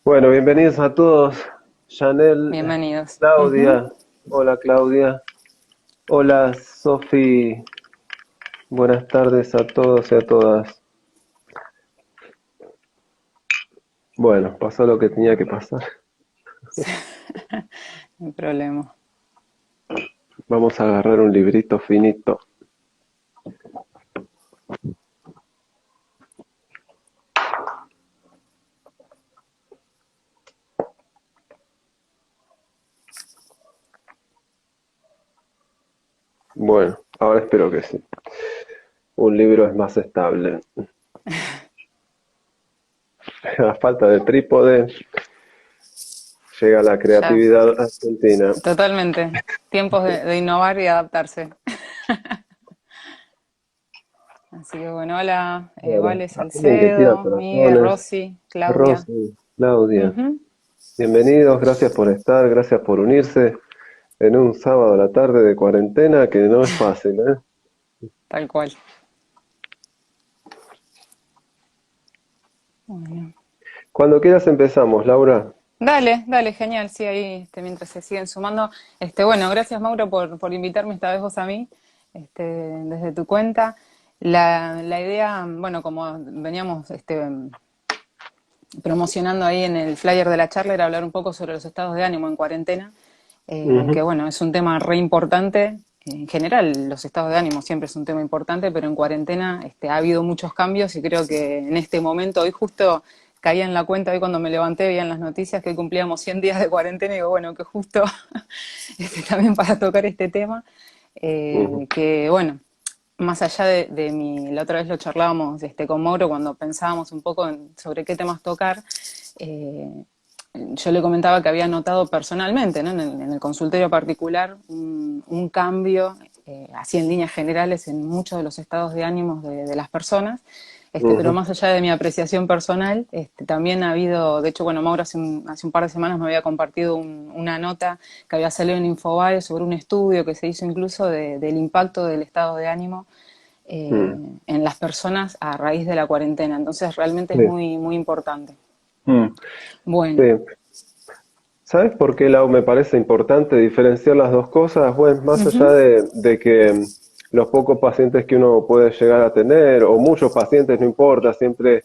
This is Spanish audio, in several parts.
Bueno, bienvenidos a todos. Janel, Bienvenidos. Ujú. Claudia. Hola Claudia. Hola Sofi. Buenas tardes a todos y a todas. Bueno, pasó lo que tenía que pasar. No hay problema. Vamos a agarrar un librito finito. Bueno, ahora espero que sí. Un libro es más estable. A falta de trípode, llega la Ya, creatividad argentina. totalmente. Tiempos de innovar y adaptarse. Así que bueno, hola, Bueno, Vale alguien que tira Salcedo, Miguel, corazones. Rosy, Claudia. Rosy, Claudia. Ujú. Bienvenidos, gracias por estar, gracias por unirse en un sábado a la tarde de cuarentena que no es fácil, ¿eh? Tal cual. Bueno. Cuando quieras empezamos, Laura. Dale, dale, genial, sí, ahí mientras se siguen sumando. Bueno, gracias Mauro por invitarme esta vez vos a mí, desde tu cuenta. La idea, bueno, como veníamos promocionando ahí en el flyer de la charla era hablar un poco sobre los estados de ánimo en cuarentena, que Ujú, bueno, es un tema re importante. En general, los estados de ánimo siempre es un tema importante, pero en cuarentena ha habido muchos cambios y creo que en este momento, hoy justo caía en la cuenta, hoy cuando me levanté veía en las noticias que hoy cumplíamos 100 días de cuarentena y digo, bueno, que justo también para tocar este tema, ujú. que bueno, más allá la otra vez lo charlábamos con Mauro cuando pensábamos un poco sobre qué temas tocar, eh, yo le comentaba que había notado personalmente, ¿no? En el consultorio particular, un cambio, así en líneas generales, en muchos de los estados de ánimos de las personas. Pero Ujú, más allá de mi apreciación personal, también ha habido, de hecho, bueno, Mauro hace un par de semanas me había compartido una nota que había salido en Infobae sobre un estudio que se hizo incluso del impacto del estado de ánimo eh, mm, en las personas a raíz de la cuarentena. Entonces, realmente es sí, muy, muy importante. mm, sí. Bueno. ¿Sabes por qué, Lau, me parece importante diferenciar las dos cosas? Bueno, más allá Ujú. de que los pocos pacientes que uno puede llegar a tener, o muchos pacientes, no importa, siempre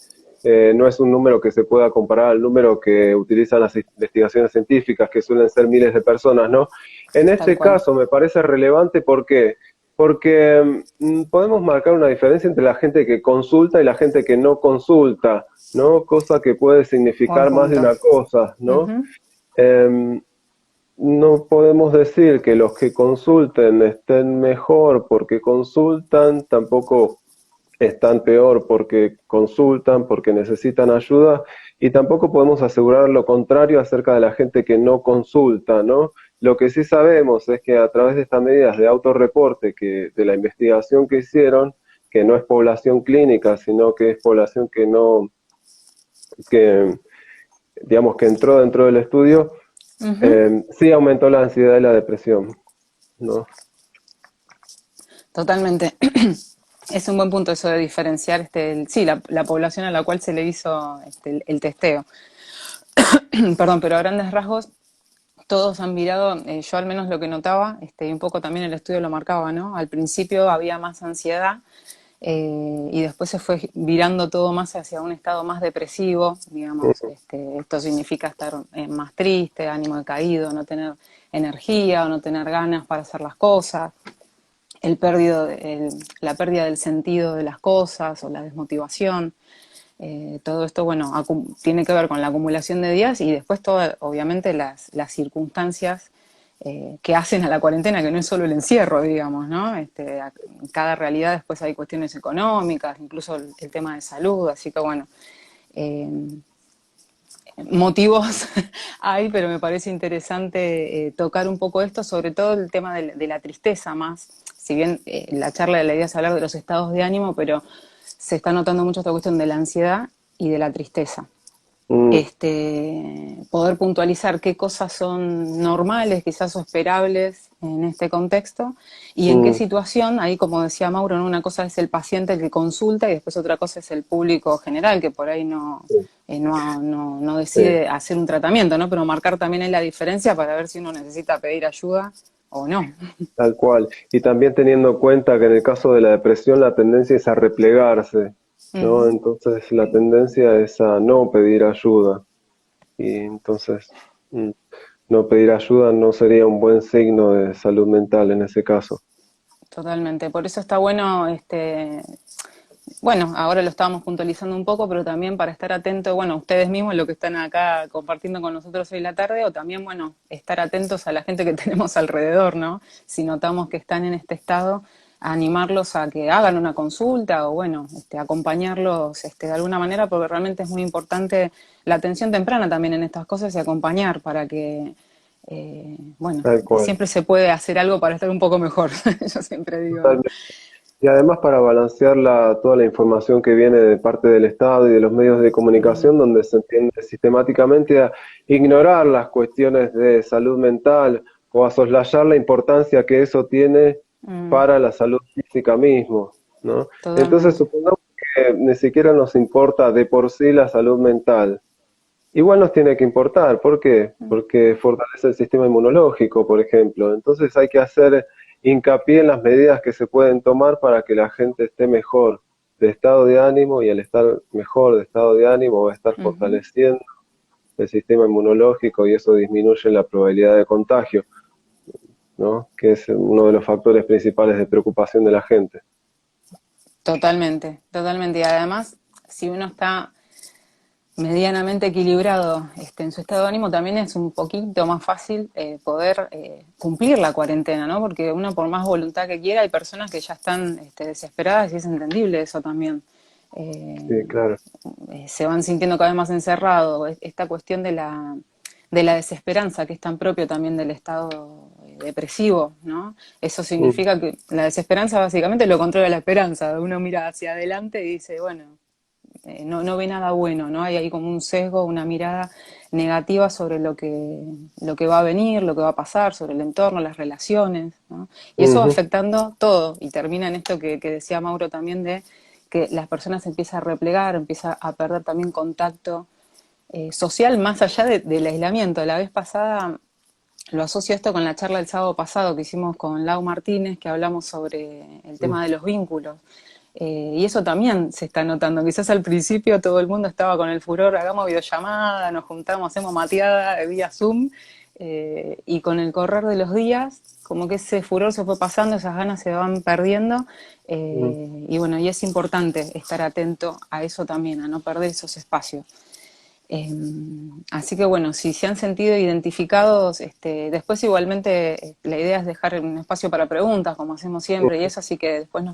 no es un número que se pueda comparar al número que utilizan las investigaciones científicas, que suelen ser miles de personas, ¿no? En Tal este cual. caso me parece relevante, ¿por qué? Porque podemos marcar una diferencia entre la gente que consulta y la gente que no consulta, ¿no? Cosa que puede Buen significar más de punto. una cosa, ¿no? Ujú. Em, no podemos decir que los que consulten estén mejor porque consultan, tampoco están peor porque consultan, porque necesitan ayuda, y tampoco podemos asegurar lo contrario acerca de la gente que no consulta, ¿no? Lo que sí sabemos es que a través de estas medidas de autorreporte, de la investigación que hicieron, que no es población clínica, sino que es población que no, que digamos que entró dentro del estudio, Ujú. sí aumentó la ansiedad y la depresión, ¿no? Totalmente. Es un buen punto eso de diferenciar sí, la población a la cual se le hizo el testeo. Perdón, pero a grandes rasgos todos han virado, yo al menos lo que notaba, y un poco también el estudio lo marcaba, ¿no? Al principio había más ansiedad y después se fue virando todo más hacia un estado más depresivo, digamos. Ujú, Esto significa estar más triste, ánimo decaído, no tener energía o no tener ganas para hacer las cosas, la pérdida del sentido de las cosas o la desmotivación. Todo esto, bueno, tiene que ver con la acumulación de días y después todas, obviamente, las circunstancias que hacen a la cuarentena, que no es solo el encierro, digamos, ¿no? En cada realidad después hay cuestiones económicas, incluso el tema de salud, así que bueno, eh, motivos hay, pero me parece interesante tocar un poco esto, sobre todo el tema de la tristeza más, si bien la charla de la idea es hablar de los estados de ánimo, pero se está notando mucho esta cuestión de la ansiedad y de la tristeza. Mm, poder puntualizar qué cosas son normales, quizás o esperables en este contexto, y en qué mm, situación, ahí como decía Mauro, ¿no? Una cosa es el paciente el que consulta y después otra cosa es el público general, que por ahí sí, no sí, decide hacer un tratamiento, ¿no? Pero marcar también en la diferencia para ver si uno necesita pedir ayuda o no. tal cual. Y también teniendo en cuenta que en el caso de la depresión la tendencia es a replegarse, ¿no? Ujú. Entonces la tendencia es a no pedir ayuda. Y entonces no pedir ayuda no sería un buen signo de salud mental en ese caso. Totalmente. Por eso está bueno, bueno, ahora lo estábamos puntualizando un poco, pero también para estar atento, bueno, ustedes mismos, lo que están acá compartiendo con nosotros hoy la tarde, o también, bueno, estar atentos a la gente que tenemos alrededor, ¿no? Si notamos que están en este estado, animarlos a que hagan una consulta o, bueno, acompañarlos de alguna manera, porque realmente es muy importante la atención temprana también en estas cosas y acompañar para que, bueno, Tal cual. siempre se puede hacer algo para estar un poco mejor, yo siempre digo, ¿no? Totalmente. Y además para balancear toda la información que viene de parte del Estado y de los medios de Mm, comunicación, donde se entiende sistemáticamente a ignorar las cuestiones de salud mental o a soslayar la importancia que eso tiene mm, para la salud física mismo, ¿no? Entonces totalmente. supongamos que ni siquiera nos importa de por sí la salud mental. Igual nos tiene que importar, ¿por qué? Porque fortalece el sistema inmunológico, por ejemplo. Entonces hay que hacer hincapié en las medidas que se pueden tomar para que la gente esté mejor de estado de ánimo y al estar mejor de estado de ánimo va a estar Ujú. fortaleciendo el sistema inmunológico y eso disminuye la probabilidad de contagio, ¿no? Que es uno de los factores principales de preocupación de la gente. Totalmente, totalmente. Y además, si uno está medianamente equilibrado en su estado de ánimo, también es un poquito más fácil poder cumplir la cuarentena, ¿no? Porque uno por más voluntad que quiera, hay personas que ya están desesperadas y es entendible eso también. Sí, claro. Se van sintiendo cada vez más encerrados. Esta cuestión de la desesperanza, que es tan propio también del estado depresivo, ¿no? Eso Mm, significa que la desesperanza básicamente lo controla la esperanza. Uno mira hacia adelante y dice, bueno, no ve nada bueno, ¿no? Hay ahí como un sesgo, una mirada negativa sobre lo que va a venir, lo que va a pasar, sobre el entorno, las relaciones, ¿no? Y eso va ujú, afectando todo y termina en esto que decía Mauro también de que las personas empiezan a replegar, empiezan a perder también contacto social más allá del aislamiento. La vez pasada lo asocio esto con la charla del sábado pasado que hicimos con Lau Martínez, que hablamos sobre el mm, tema de los vínculos. Y eso también se está notando. Quizás al principio todo el mundo estaba con el furor, hagamos videollamada, nos juntamos, hacemos mateada vía Zoom, y con el correr de los días, como que ese furor se fue pasando, esas ganas se van perdiendo, mm. y bueno, y es importante estar atento a eso también, a no perder esos espacios. Así que bueno, si se han sentido identificados, después igualmente la idea es dejar un espacio para preguntas, como hacemos siempre, y Mm, eso así que después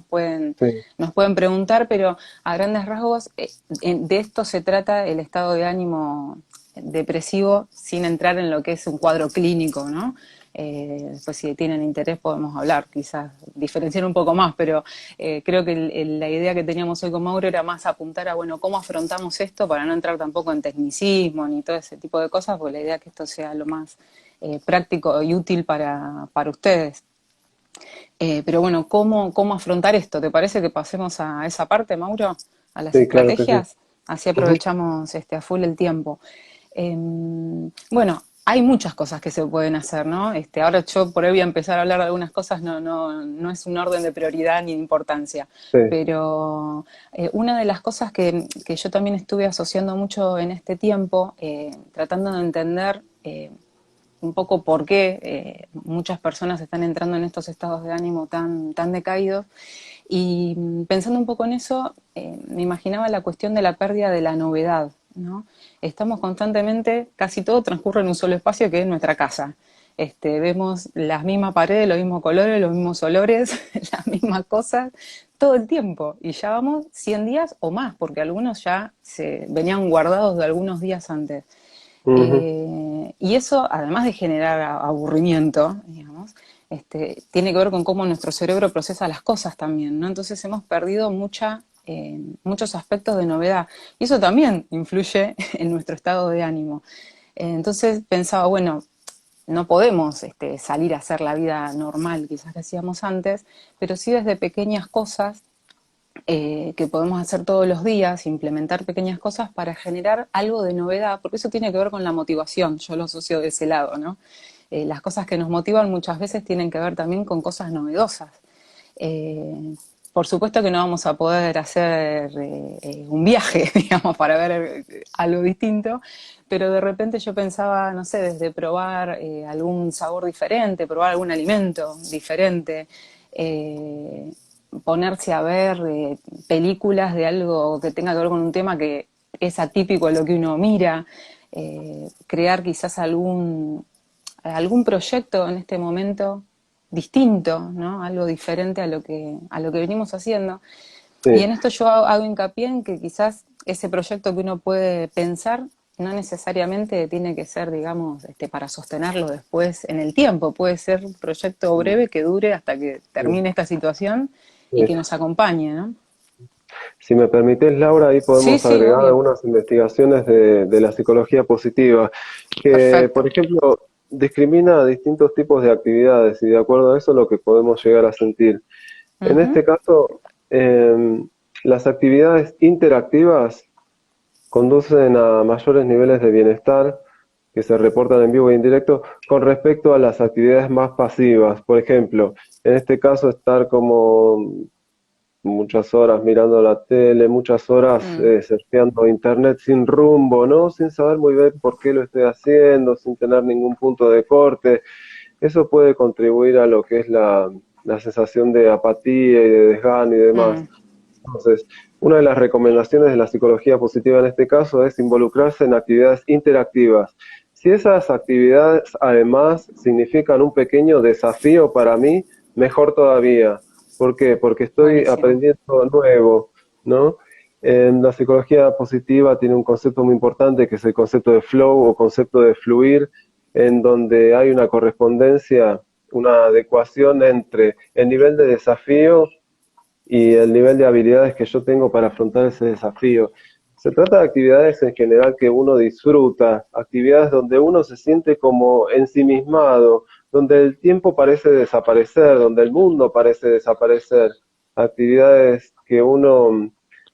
sí, nos pueden preguntar, pero a grandes rasgos de esto se trata el estado de ánimo depresivo sin entrar en lo que es un cuadro clínico, ¿no? Después si tienen interés podemos hablar, quizás diferenciar un poco más, pero creo que la idea que teníamos hoy con Mauro era más apuntar a, bueno, cómo afrontamos esto para no entrar tampoco en tecnicismo ni todo ese tipo de cosas, porque la idea es que esto sea lo más práctico y útil para ustedes. Pero bueno, ¿cómo afrontar esto? ¿Te parece que pasemos a esa parte, Mauro? A las sí, claro que sí. estrategias. Así Ujú, aprovechamos a full el tiempo. Bueno, hay muchas cosas que se pueden hacer, ¿no? Ahora yo por ahí voy a empezar a hablar de algunas cosas, no es un orden de prioridad ni de importancia, sí, pero una de las cosas que yo también estuve asociando mucho en este tiempo, tratando de entender un poco por qué muchas personas están entrando en estos estados de ánimo tan decaídos. Y pensando un poco en eso, me imaginaba la cuestión de la pérdida de la novedad, ¿no? Estamos constantemente, casi todo transcurre en un solo espacio que es nuestra casa. Vemos las mismas paredes, los mismos colores, los mismos olores, las mismas cosas, todo el tiempo. Y ya vamos 100 días o más, porque algunos ya se venían guardados de algunos días antes. ujú, Y eso, además de generar aburrimiento, digamos, tiene que ver con cómo nuestro cerebro procesa las cosas también, ¿no? Entonces hemos perdido mucha muchos aspectos de novedad. Y eso también influye en nuestro estado de ánimo. Entonces pensaba, bueno, no podemos salir a hacer la vida normal quizás que hacíamos antes, pero sí desde pequeñas cosas que podemos hacer todos los días, implementar pequeñas cosas para generar algo de novedad, porque eso tiene que ver con la motivación, yo lo asocio de ese lado, ¿no? Las cosas que nos motivan muchas veces tienen que ver también con cosas novedosas. Eh, por supuesto que no vamos a poder hacer un viaje, digamos, para ver algo distinto, pero de repente yo pensaba, no sé, desde probar algún sabor diferente, probar algún alimento diferente, eh, ponerse a ver películas de algo que tenga que ver con un tema que es atípico a lo que uno mira, crear quizás algún proyecto en este momento distinto, ¿no? Algo diferente a lo que venimos haciendo. Y Sí. en esto yo hago hincapié en que quizás ese proyecto que uno puede pensar no necesariamente tiene que ser, digamos, para sostenerlo después en el tiempo. Puede ser un proyecto breve que dure hasta que Sí, termine esta situación y sí. que nos acompañe, ¿no? Si me permites, Laura, ahí Sí, podemos sí, agregar obvio. algunas investigaciones de la psicología positiva, que, por Perfecto. ejemplo, discrimina distintos tipos de actividades y de acuerdo a eso lo que podemos llegar a sentir. En Ujú, este caso, las actividades interactivas conducen a mayores niveles de bienestar que se reportan en vivo e indirecto con respecto a las actividades más pasivas. Por ejemplo, en este caso, estar como muchas horas mirando la tele, muchas horas mm, surfeando internet sin rumbo, ¿no? Sin saber muy bien por qué lo estoy haciendo, sin tener ningún punto de corte. Eso puede contribuir a lo que es la sensación de apatía y de desgano y demás. mm, Entonces, una de las recomendaciones de la psicología positiva en este caso es involucrarse en actividades interactivas. Si esas actividades además significan un pequeño desafío para mí, mejor todavía. ¿Por qué? Porque estoy buenísimo. aprendiendo nuevo, ¿no? En la psicología positiva tiene un concepto muy importante que es el concepto de flow o concepto de fluir, en donde hay una correspondencia, una adecuación entre el nivel de desafío y el nivel de habilidades que yo tengo para afrontar ese desafío. Se trata de actividades en general que uno disfruta, actividades donde uno se siente como ensimismado, donde el tiempo parece desaparecer, donde el mundo parece desaparecer, actividades que uno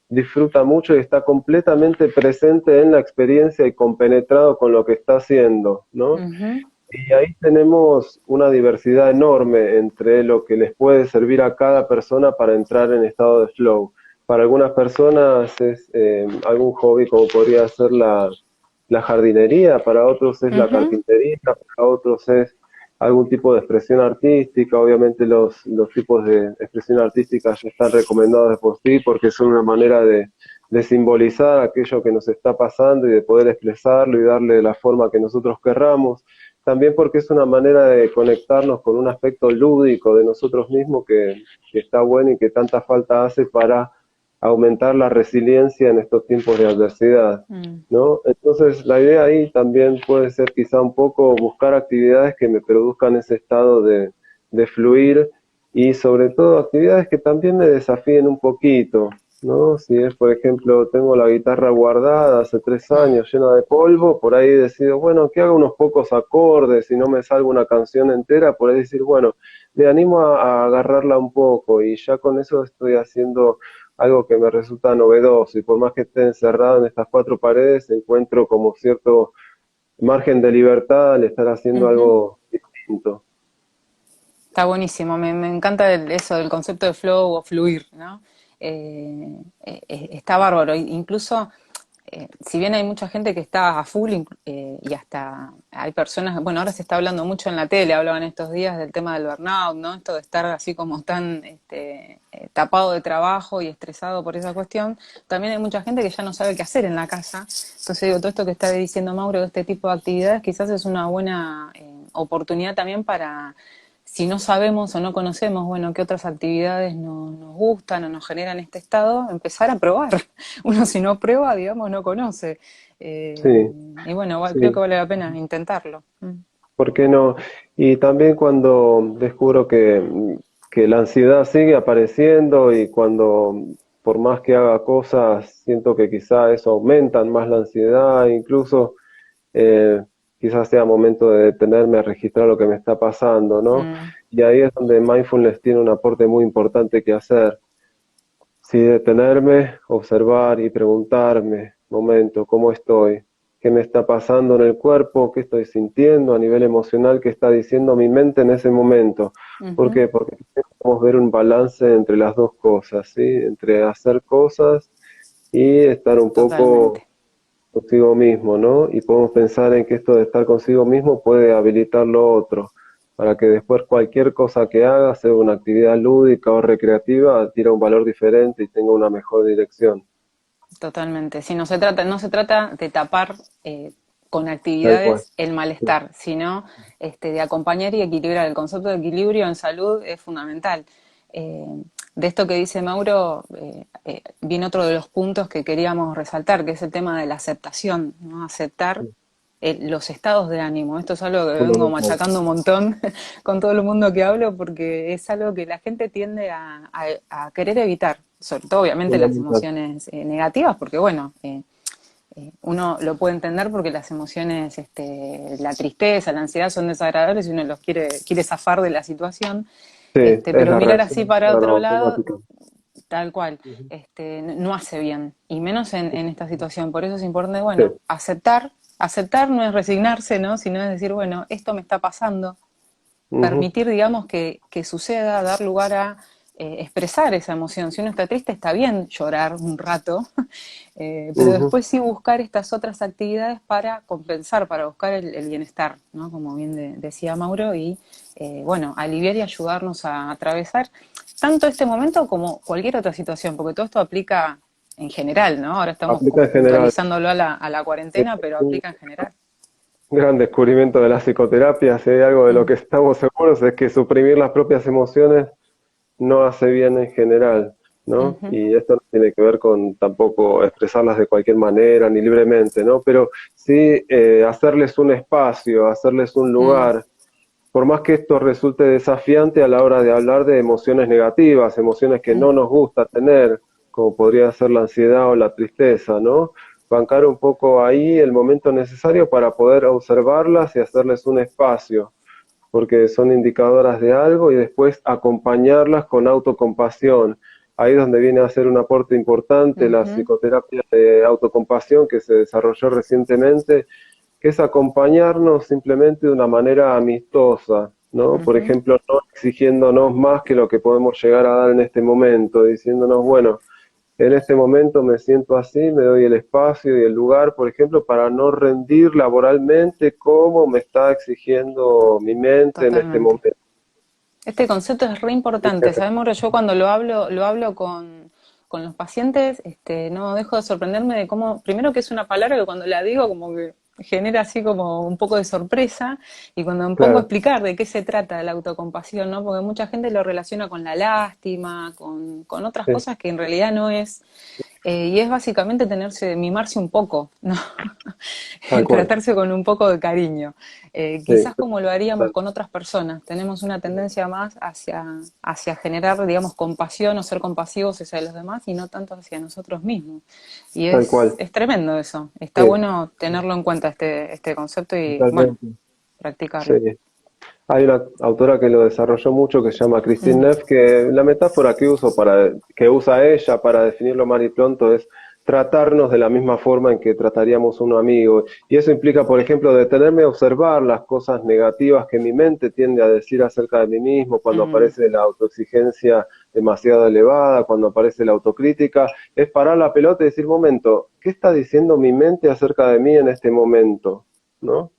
disfruta mucho y está completamente presente en la experiencia y compenetrado con lo que está haciendo, ¿no? Ujú, Y ahí tenemos una diversidad enorme entre lo que les puede servir a cada persona para entrar en estado de flow. Para algunas personas es algún hobby como podría ser la jardinería, para otros es la ujú. carpintería, para otros es algún tipo de expresión artística. Obviamente los tipos de expresión artística ya están recomendados de por sí porque son una manera de simbolizar aquello que nos está pasando y de poder expresarlo y darle la forma que nosotros querramos. También porque es una manera de conectarnos con un aspecto lúdico de nosotros mismos que está bueno y que tanta falta hace para aumentar la resiliencia en estos tiempos de adversidad, Mm. ¿no? Entonces la idea ahí también puede ser quizá un poco buscar actividades que me produzcan ese estado de fluir y sobre todo actividades que también me desafíen un poquito, ¿no? Si es, por ejemplo, tengo la guitarra guardada hace 3 años llena de polvo, por ahí decido, bueno, que haga unos pocos acordes, si no me salgo una canción entera, por ahí decir, bueno, me animo a agarrarla un poco y ya con eso estoy haciendo algo que me resulta novedoso y por más que esté encerrado en estas cuatro paredes, encuentro como cierto margen de libertad al estar haciendo Ujú. algo distinto. Está buenísimo, me encanta eso del concepto de flow o fluir, ¿no? Está bárbaro, incluso si bien hay mucha gente que está a full y hasta hay personas, bueno, ahora se está hablando mucho en la tele, hablaban estos días del tema del burnout, ¿no? Esto de estar así como tan tapado de trabajo y estresado por esa cuestión, también hay mucha gente que ya no sabe qué hacer en la casa. Entonces digo, todo esto que está diciendo Mauro de este tipo de actividades quizás es una buena oportunidad también para si no sabemos o no conocemos, bueno, qué otras actividades nos gustan o nos generan este estado, empezar a probar. Uno si no prueba, digamos, no conoce. Eh, Sí, y bueno, creo que sí. vale la pena intentarlo. Mm. ¿Por qué no? Y también cuando descubro que la ansiedad sigue apareciendo y cuando por más que haga cosas, siento que quizá eso aumentan más la ansiedad, incluso eh, quizás sea momento de detenerme a registrar lo que me está pasando, ¿no? Mm, Y ahí es donde mindfulness tiene un aporte muy importante que hacer. Sí, detenerme, observar y preguntarme, momento, ¿cómo estoy? ¿Qué me está pasando en el cuerpo? ¿Qué estoy sintiendo a nivel emocional? ¿Qué está diciendo mi mente en ese momento? ¿Por ujú, qué? Porque podemos ver un balance entre las dos cosas, ¿sí? Entre hacer cosas y estar un poco totalmente. consigo mismo, ¿no? Y podemos pensar en que esto de estar consigo mismo puede habilitar lo otro, para que después cualquier cosa que haga, sea una actividad lúdica o recreativa, tire un valor diferente y tenga una mejor dirección. Totalmente. Si no se trata de tapar con Tal cual. actividades el Sí, malestar, sino de acompañar y equilibrar. El concepto de equilibrio en salud es fundamental. Eh, de esto que dice Mauro, viene otro de los puntos que queríamos resaltar, que es el tema de la aceptación, ¿no? Aceptar sí, los estados de ánimo. Esto es algo que vengo fundamental. machacando un montón con todo el mundo que hablo porque es algo que la gente tiende a querer evitar, sobre todo obviamente las Fundamental. emociones negativas, porque bueno, uno lo puede entender porque las emociones, la tristeza, la ansiedad son desagradables y uno quiere zafar de la situación, Sí, es pero la mirar así reacción para humana otro lado, automática. tal cual, Ujú. no hace bien, y menos en esta situación. Por eso es importante, Sí, bueno, aceptar no es resignarse, ¿no? Sino es decir, bueno, esto me está pasando, ujú, permitir, digamos, que suceda, dar lugar a expresar esa emoción. Si uno está triste, está bien llorar un rato, pero ujú. después sí buscar estas otras actividades para compensar, para buscar el bienestar, ¿no? Como bien decía Mauro, y bueno, aliviar y ayudarnos a atravesar tanto este momento como cualquier otra situación, porque todo esto aplica en general, ¿no? Ahora estamos Aplica en general. puntualizándolo a la cuarentena, pero Un aplica en general. gran descubrimiento de la psicoterapia, si hay algo de lo Mm, que estamos seguros es que suprimir las propias emociones no hace bien en general, ¿no? ujú, Y esto no tiene que ver con tampoco expresarlas de cualquier manera ni libremente, ¿no? Pero sí hacerles un espacio, hacerles un mm, lugar, por más que esto resulte desafiante a la hora de hablar de emociones negativas, emociones que mm, no nos gusta tener, como podría ser la ansiedad o la tristeza, ¿no? Bancar un poco ahí el momento necesario para poder observarlas y hacerles un espacio porque son indicadoras de algo y después acompañarlas con autocompasión. Ahí es donde viene a ser un aporte importante la ujú, psicoterapia de autocompasión que se desarrolló recientemente, que es acompañarnos simplemente de una manera amistosa, ¿no? Por ujú. ejemplo, no exigiéndonos más que lo que podemos llegar a dar en este momento, diciéndonos, bueno, en este momento me siento así, me doy el espacio y el lugar, por ejemplo, para no rendir laboralmente como me está exigiendo mi mente en este Totalmente. momento. Este concepto es re importante. Sabemos que yo cuando lo hablo con los pacientes, no dejo de sorprenderme de cómo, primero que es una palabra que cuando la digo como que genera así como un poco de sorpresa y cuando me pongo a Claro, explicar de qué se trata la autocompasión, ¿no? Porque mucha gente lo relaciona con la lástima, con otras sí, cosas que en realidad no es. Y es básicamente mimarse un poco, ¿no? tal cual. Tratarse con un poco de cariño. Sí, Quizás como lo haríamos tal, con otras personas. Tenemos una tendencia más hacia generar, digamos, compasión o ser compasivos hacia los demás y no tanto hacia nosotros mismos. Y tal cual. es tremendo eso. Está Sí, bueno tenerlo en cuenta este concepto y, bueno, totalmente. Sí. practicarlo. Hay una autora que lo desarrolló mucho que se llama Christine Mm, Neff, que la metáfora que usa ella para definirlo mal y pronto es tratarnos de la misma forma en que trataríamos a un amigo. Y eso implica, por ejemplo, detenerme a observar las cosas negativas que mi mente tiende a decir acerca de mí mismo, cuando mm, aparece la autoexigencia demasiado elevada, cuando aparece la autocrítica, es parar la pelota y decir, momento, ¿qué está diciendo mi mente acerca de mí en este momento? ¿No?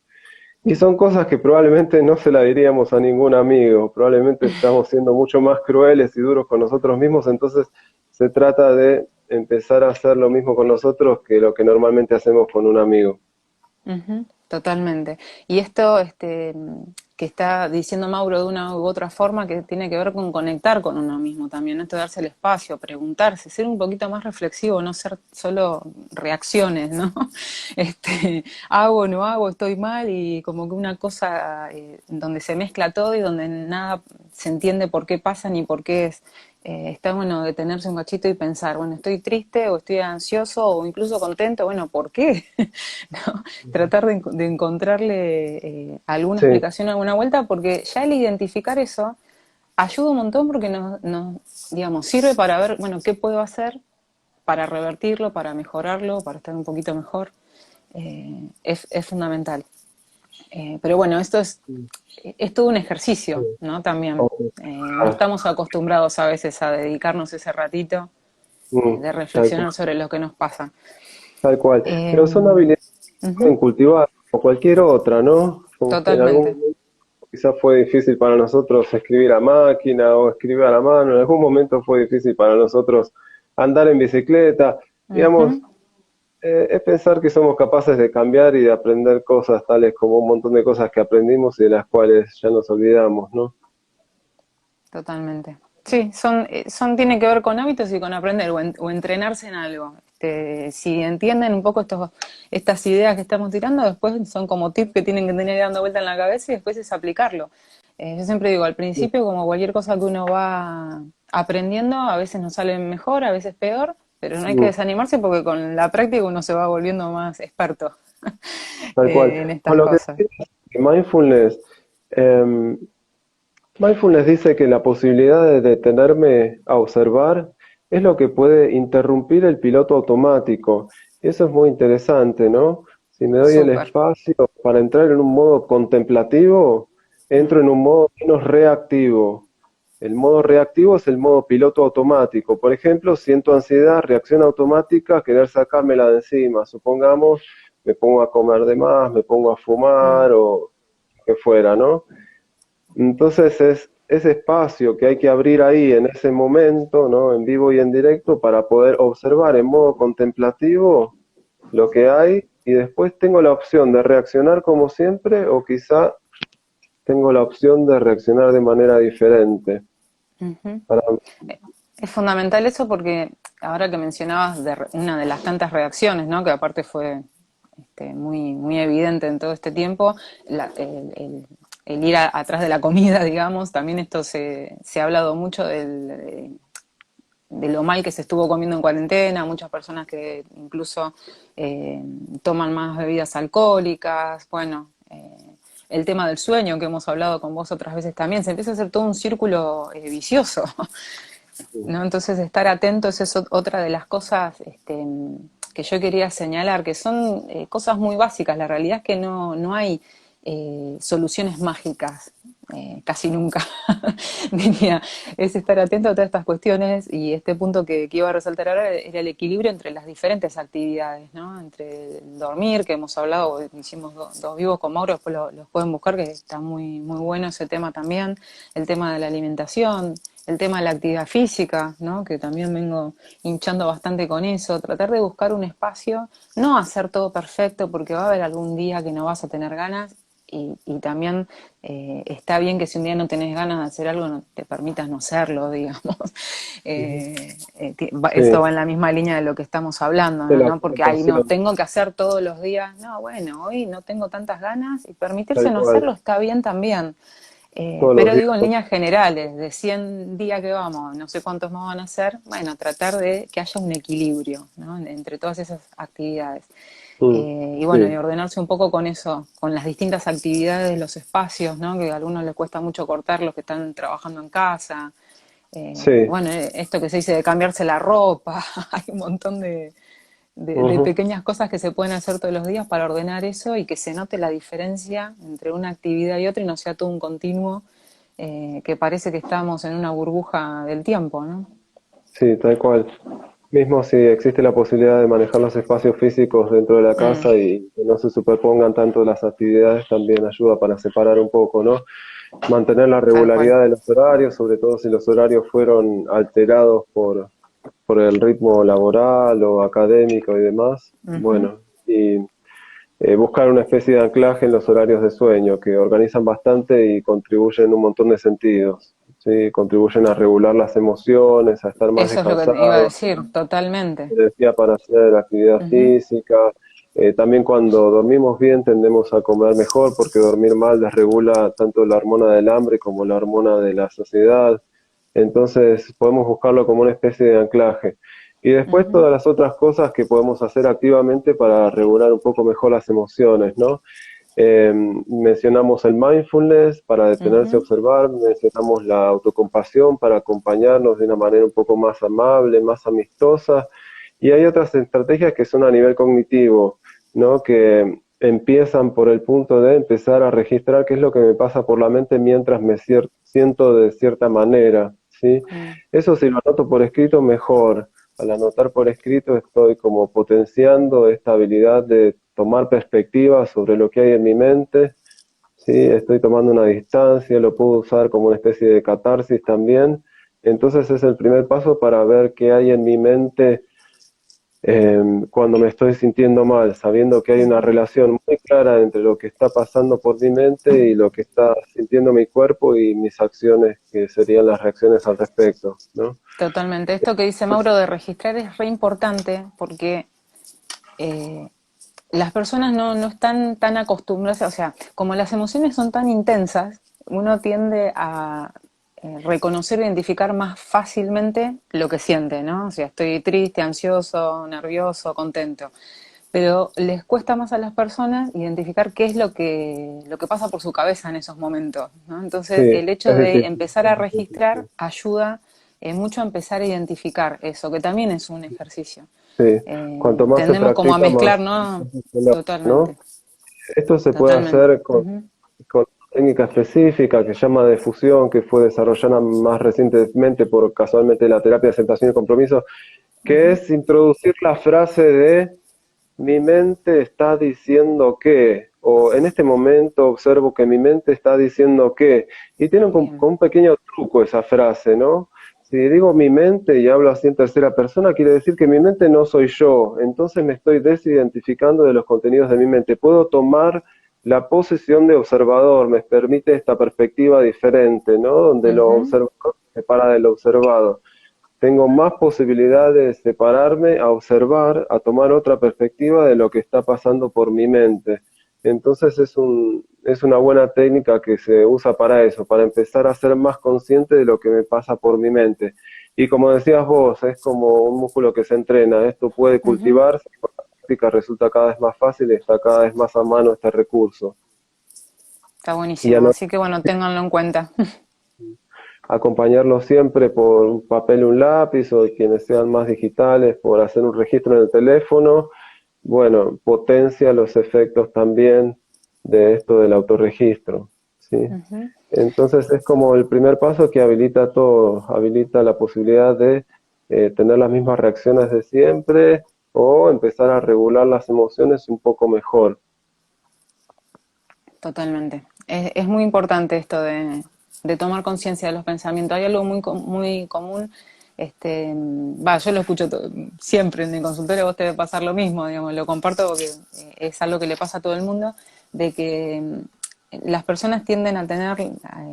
Y son cosas que probablemente no se la diríamos a ningún amigo, probablemente estamos siendo mucho más crueles y duros con nosotros mismos, entonces se trata de empezar a hacer lo mismo con nosotros que lo que normalmente hacemos con un amigo. ujú, totalmente. Y esto, que está diciendo Mauro de una u otra forma, que tiene que ver con conectar con uno mismo también, ¿no? Esto de darse el espacio, preguntarse, ser un poquito más reflexivo, no ser solo reacciones, ¿no? Hago, no hago, estoy mal y como que una cosa donde se mezcla todo y donde nada se entiende por qué pasa ni por qué es. está bueno detenerse un cachito y pensar, bueno, estoy triste o estoy ansioso o incluso contento, bueno, ¿por qué? ¿No? Tratar de encontrarle alguna Sí, explicación, alguna vuelta, porque ya el identificar eso ayuda un montón porque digamos, sirve para ver, bueno, qué puedo hacer para revertirlo, para mejorarlo, para estar un poquito mejor. Es fundamental. Pero bueno, es todo un ejercicio, sí. ¿no? También. Oh, No ah, estamos acostumbrados a veces a dedicarnos ese ratito de tal reflexionar cual, sobre lo que nos pasa. tal cual. Eh, Pero son habilidades que se pueden Ujú, cultivar como cualquier otra, ¿no? Como que en algún totalmente. momento quizás fue difícil para nosotros escribir a máquina o escribir a la mano, en algún momento fue difícil para nosotros andar en bicicleta. Digamos, Ujú, es pensar que somos capaces de cambiar y de aprender cosas tales como un montón de cosas que aprendimos y de las cuales ya nos olvidamos, ¿no? totalmente. Sí, tiene que ver con hábitos y con aprender o entrenarse en algo. Si entienden un poco estas ideas que estamos tirando, después son como tips que tienen que tener dando vuelta en la cabeza y después es aplicarlo. Yo siempre digo, al principio, como cualquier cosa que uno va aprendiendo, a veces nos sale mejor, a veces peor, pero no hay que Mm, desanimarse porque con la práctica uno se va volviendo más experto tal cual. en Con estas lo que cosas. decías de mindfulness, em, mindfulness dice que la posibilidad de detenerme a observar es lo que puede interrumpir el piloto automático. Eso es muy interesante, ¿no? Si me doy el Súper. espacio para entrar en un modo contemplativo, entro en un modo menos reactivo. El modo reactivo es el modo piloto automático. Por ejemplo, siento ansiedad, reacción automática, querer sacármela de encima. Supongamos, me pongo a comer de más, me pongo a Mm, fumar o que fuera, ¿no? Entonces es ese espacio que hay que abrir ahí en ese momento, ¿no? En vivo y en directo, para poder observar en modo contemplativo lo que hay y después tengo la opción de reaccionar como siempre o quizá tengo la opción de reaccionar de manera diferente. ujú. Para, Es fundamental eso porque ahora que mencionabas una de las tantas reacciones, ¿no? Que aparte fue muy evidente en todo este tiempo, el ir atrás de la comida, digamos, también esto se ha hablado mucho de lo mal que se estuvo comiendo en cuarentena, muchas personas que incluso eh, toman más bebidas alcohólicas, bueno, el tema del sueño que hemos hablado con vos otras veces también, se empieza a hacer todo un círculo vicioso. ¿No? Entonces estar atentos es otra de las cosas que yo quería señalar, que son cosas muy básicas. La realidad es que no hay soluciones mágicas, casi nunca, diría. Es estar atento a todas estas cuestiones y este punto que iba a resaltar ahora era el equilibrio entre las diferentes actividades, ¿no? Entre el dormir, que hemos hablado, hicimos dos vivos con Mauro, después los pueden buscar, que está muy bueno ese tema también, el tema de la alimentación, el tema de la actividad física, ¿no? Que también vengo hinchando bastante con eso, tratar de buscar un espacio, no hacer todo perfecto porque va a haber algún día que no vas a tener ganas y también está bien que si un día no tenés ganas de hacer algo, no te permitas no hacerlo, digamos. Esto sí, va en la misma línea de lo que estamos hablando, de ¿no? la No porque, ay, no, aceptación, tengo que hacer todos los días. No, bueno, hoy no tengo tantas ganas y permitirse tal no cual, hacerlo está bien también. todos los Pero días. digo en líneas generales, de 100 días que vamos, no sé cuántos más van a ser, bueno, tratar de que haya un equilibrio, ¿no? Entre todas esas actividades. Mm, Y bueno, y sí, ordenarse un poco con eso, con las distintas actividades, los espacios, ¿no? Que a algunos les cuesta mucho cortar los que están trabajando en casa. sí, Bueno, esto que se dice de cambiarse la ropa, hay un montón de ujú, pequeñas cosas que se pueden hacer todos los días para ordenar eso y que se note la diferencia entre una actividad y otra y no sea todo un continuo que parece que estamos en una burbuja del tiempo, ¿no? sí, tal cual. Mismo si existe la posibilidad de manejar los espacios físicos dentro de la Mm, casa y que no se superpongan tanto las actividades, también ayuda para separar un poco, ¿no? Mantener la tal cual. regularidad de los horarios, sobre todo si los horarios fueron alterados por el ritmo laboral o académico y demás. Ujú. Bueno, y buscar una especie de anclaje en los horarios de sueño que organizan bastante y contribuyen en un montón de sentidos. ¿Sí? Contribuyen a regular las emociones, a estar más Eso es lo que te iba a descansados, decir, totalmente. energía para hacer actividad Ujú. física. También cuando dormimos bien tendemos a comer mejor porque dormir mal desregula tanto la hormona del hambre como la hormona de la saciedad. Entonces podemos buscarlo como una especie de anclaje. Y después Ujú, todas las otras cosas que podemos hacer activamente para regular un poco mejor las emociones, ¿no? Mencionamos el mindfulness para detenerse a ujú. observar, mencionamos la autocompasión para acompañarnos de una manera un poco más amable, más amistosa, y hay otras estrategias que son a nivel cognitivo, ¿no? Que empiezan por el punto de empezar a registrar qué es lo que me pasa por la mente mientras me siento de cierta manera, ¿sí? Mm, Eso si lo anoto por escrito, mejor. Al anotar por escrito estoy como potenciando esta habilidad de tomar perspectiva sobre lo que hay en mi mente, ¿sí? Estoy tomando una distancia, lo puedo usar como una especie de catarsis también. Entonces es el primer paso para ver qué hay en mi mente cuando me estoy sintiendo mal, sabiendo que hay una ujú. relación muy clara entre lo que está pasando por mi mente y lo que está sintiendo mi cuerpo y mis acciones, que serían las reacciones al respecto, ¿no? Totalmente. Esto que dice Mauro de registrar es re importante porque eh, las personas no están tan acostumbradas, o sea, como las emociones son tan intensas, uno tiende a reconocer e identificar más fácilmente lo que siente, ¿no? O sea, estoy triste, ansioso, nervioso, contento. Pero les cuesta más a las personas identificar qué es lo que pasa por su cabeza en esos momentos, ¿no? Sí, Entonces, el hecho es de difícil. empezar a Es difícil, registrar ayuda mucho a empezar a identificar eso, que también es un ejercicio. sí. Cuanto más se Tendemos como a practica, mezclar, más, ¿no? se logra, Totalmente, ¿no? Esto se puede totalmente. hacer Ujú, con técnica específica que se llama difusión, que fue desarrollada más recientemente por casualmente la terapia de aceptación y compromiso, que ujú. es introducir la frase de mi mente está diciendo que, o en este momento observo que mi mente está diciendo que, y tiene Bien. un pequeño truco esa frase, ¿no? Si digo mi mente y hablo así en tercera persona, quiere decir que mi mente no soy yo, entonces me estoy desidentificando de los contenidos de mi mente. Puedo tomar la posición de observador, me permite esta perspectiva diferente, ¿no? Donde lo Ujú, observador se separa del observado. Tengo más posibilidades de separarme, a observar, a tomar otra perspectiva de lo que está pasando por mi mente. Entonces es una buena técnica que se usa para eso, para empezar a ser más consciente de lo que me pasa por mi mente. Y como decías vos, es como un músculo que se entrena, esto puede ujú. cultivarse, con la práctica resulta cada vez más fácil y está cada vez más a mano este recurso. Está Y a buenísimo, así que bueno, ténganlo en cuenta. acompañarlo siempre por un papel y un lápiz o quienes sean más digitales por hacer un registro en el teléfono, bueno, potencia los efectos también de esto del autorregistro, ¿sí? Ujú. Entonces es como el primer paso que habilita todo, habilita la posibilidad de tener las mismas reacciones de siempre o empezar a regular las emociones un poco mejor. Totalmente. Es muy importante esto de tomar conciencia de los pensamientos. Hay algo muy común, yo lo escucho siempre en mi consultorio, vos te debe pasar lo mismo, digamos, lo comparto porque es algo que le pasa a todo el mundo, de que las personas tienden a tener